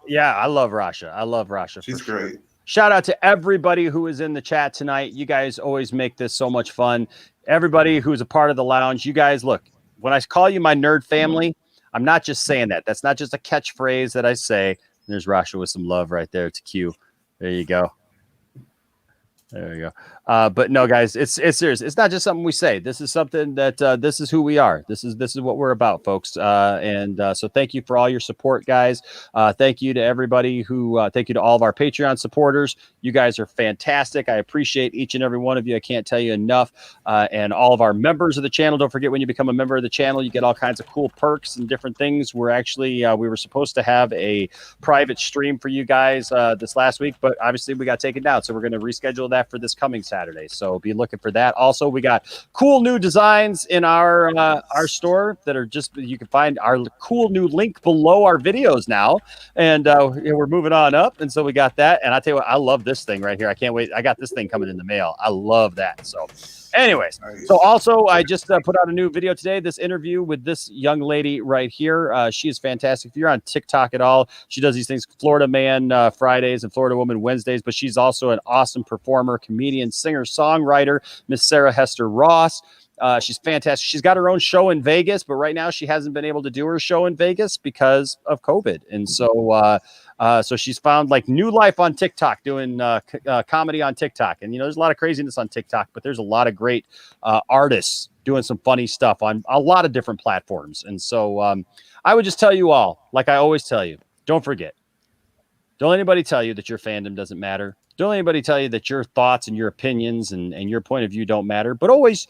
Yeah, I love Rasha. She's great. Shout out to everybody who is in the chat tonight. You guys always make this so much fun. Everybody who's a part of the lounge, you guys, look, when I call you my nerd family, I'm not just saying that. That's not just a catchphrase that I say. There's Rasha with some love right there to Q. There you go. There you go. But no, guys, it's serious. It's not just something we say. This is something that this is who we are. This is what we're about, folks. So thank you for all your support, guys. Thank you to everybody who thank you to all of our Patreon supporters. You guys are fantastic. I appreciate each and every one of you. I can't tell you enough. And all of our members of the channel. Don't forget, when you become a member of the channel, you get all kinds of cool perks and different things. We're actually we were supposed to have a private stream for you guys this last week, but obviously we got taken down. So we're going to reschedule that for this coming Saturday. So be looking for that. Also, we got cool new designs in our store that are just, you can find our cool new link below our videos now. And we're moving on up. And so we got that. And I tell you what, I love this thing right here. I can't wait. I got this thing coming in the mail. I love that. So anyways, so also I just put out a new video today, this interview with this young lady right here. She is fantastic. If you're on TikTok at all, she does these things, Florida Man Fridays and Florida Woman Wednesdays, but she's also an awesome performer, comedian, singer, songwriter, Miss Sarah Hester Ross. She's fantastic. She's got her own show in Vegas, but right now she hasn't been able to do her show in Vegas because of COVID. And so so she's found like new life on TikTok, doing comedy on TikTok. And, you know, there's a lot of craziness on TikTok, but there's a lot of great artists doing some funny stuff on a lot of different platforms. And so I would just tell you all, like I always tell you, don't forget. Don't let anybody tell you that your fandom doesn't matter. Don't let anybody tell you that your thoughts and your opinions and your point of view don't matter. But always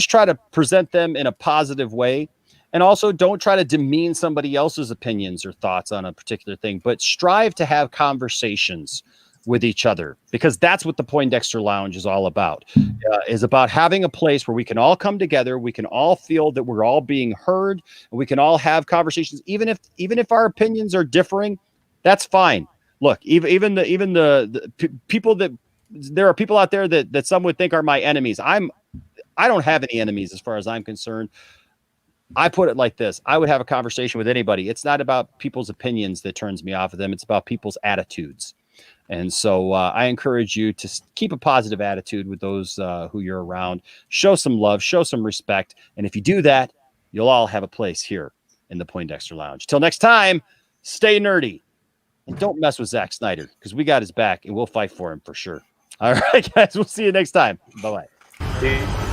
try to present them in a positive way. And also don't try to demean somebody else's opinions or thoughts on a particular thing, but strive to have conversations with each other, because that's what the Poindexter Lounge is all about, is about having a place where we can all come together. We can all feel that we're all being heard, and we can all have conversations. Even if our opinions are differing, that's fine. Look, even the people that there are people out there that some would think are my enemies. I don't have any enemies as far as I'm concerned. I put it like this. I would have a conversation with anybody. It's not about people's opinions that turns me off of them. It's about people's attitudes. And so I encourage you to keep a positive attitude with those who you're around. Show some love, show some respect. And if you do that, you'll all have a place here in the Poindexter Lounge. Till next time, stay nerdy. And don't mess with Zack Snyder because we got his back and we'll fight for him for sure. All right, guys. We'll see you next time. Bye-bye. Yeah.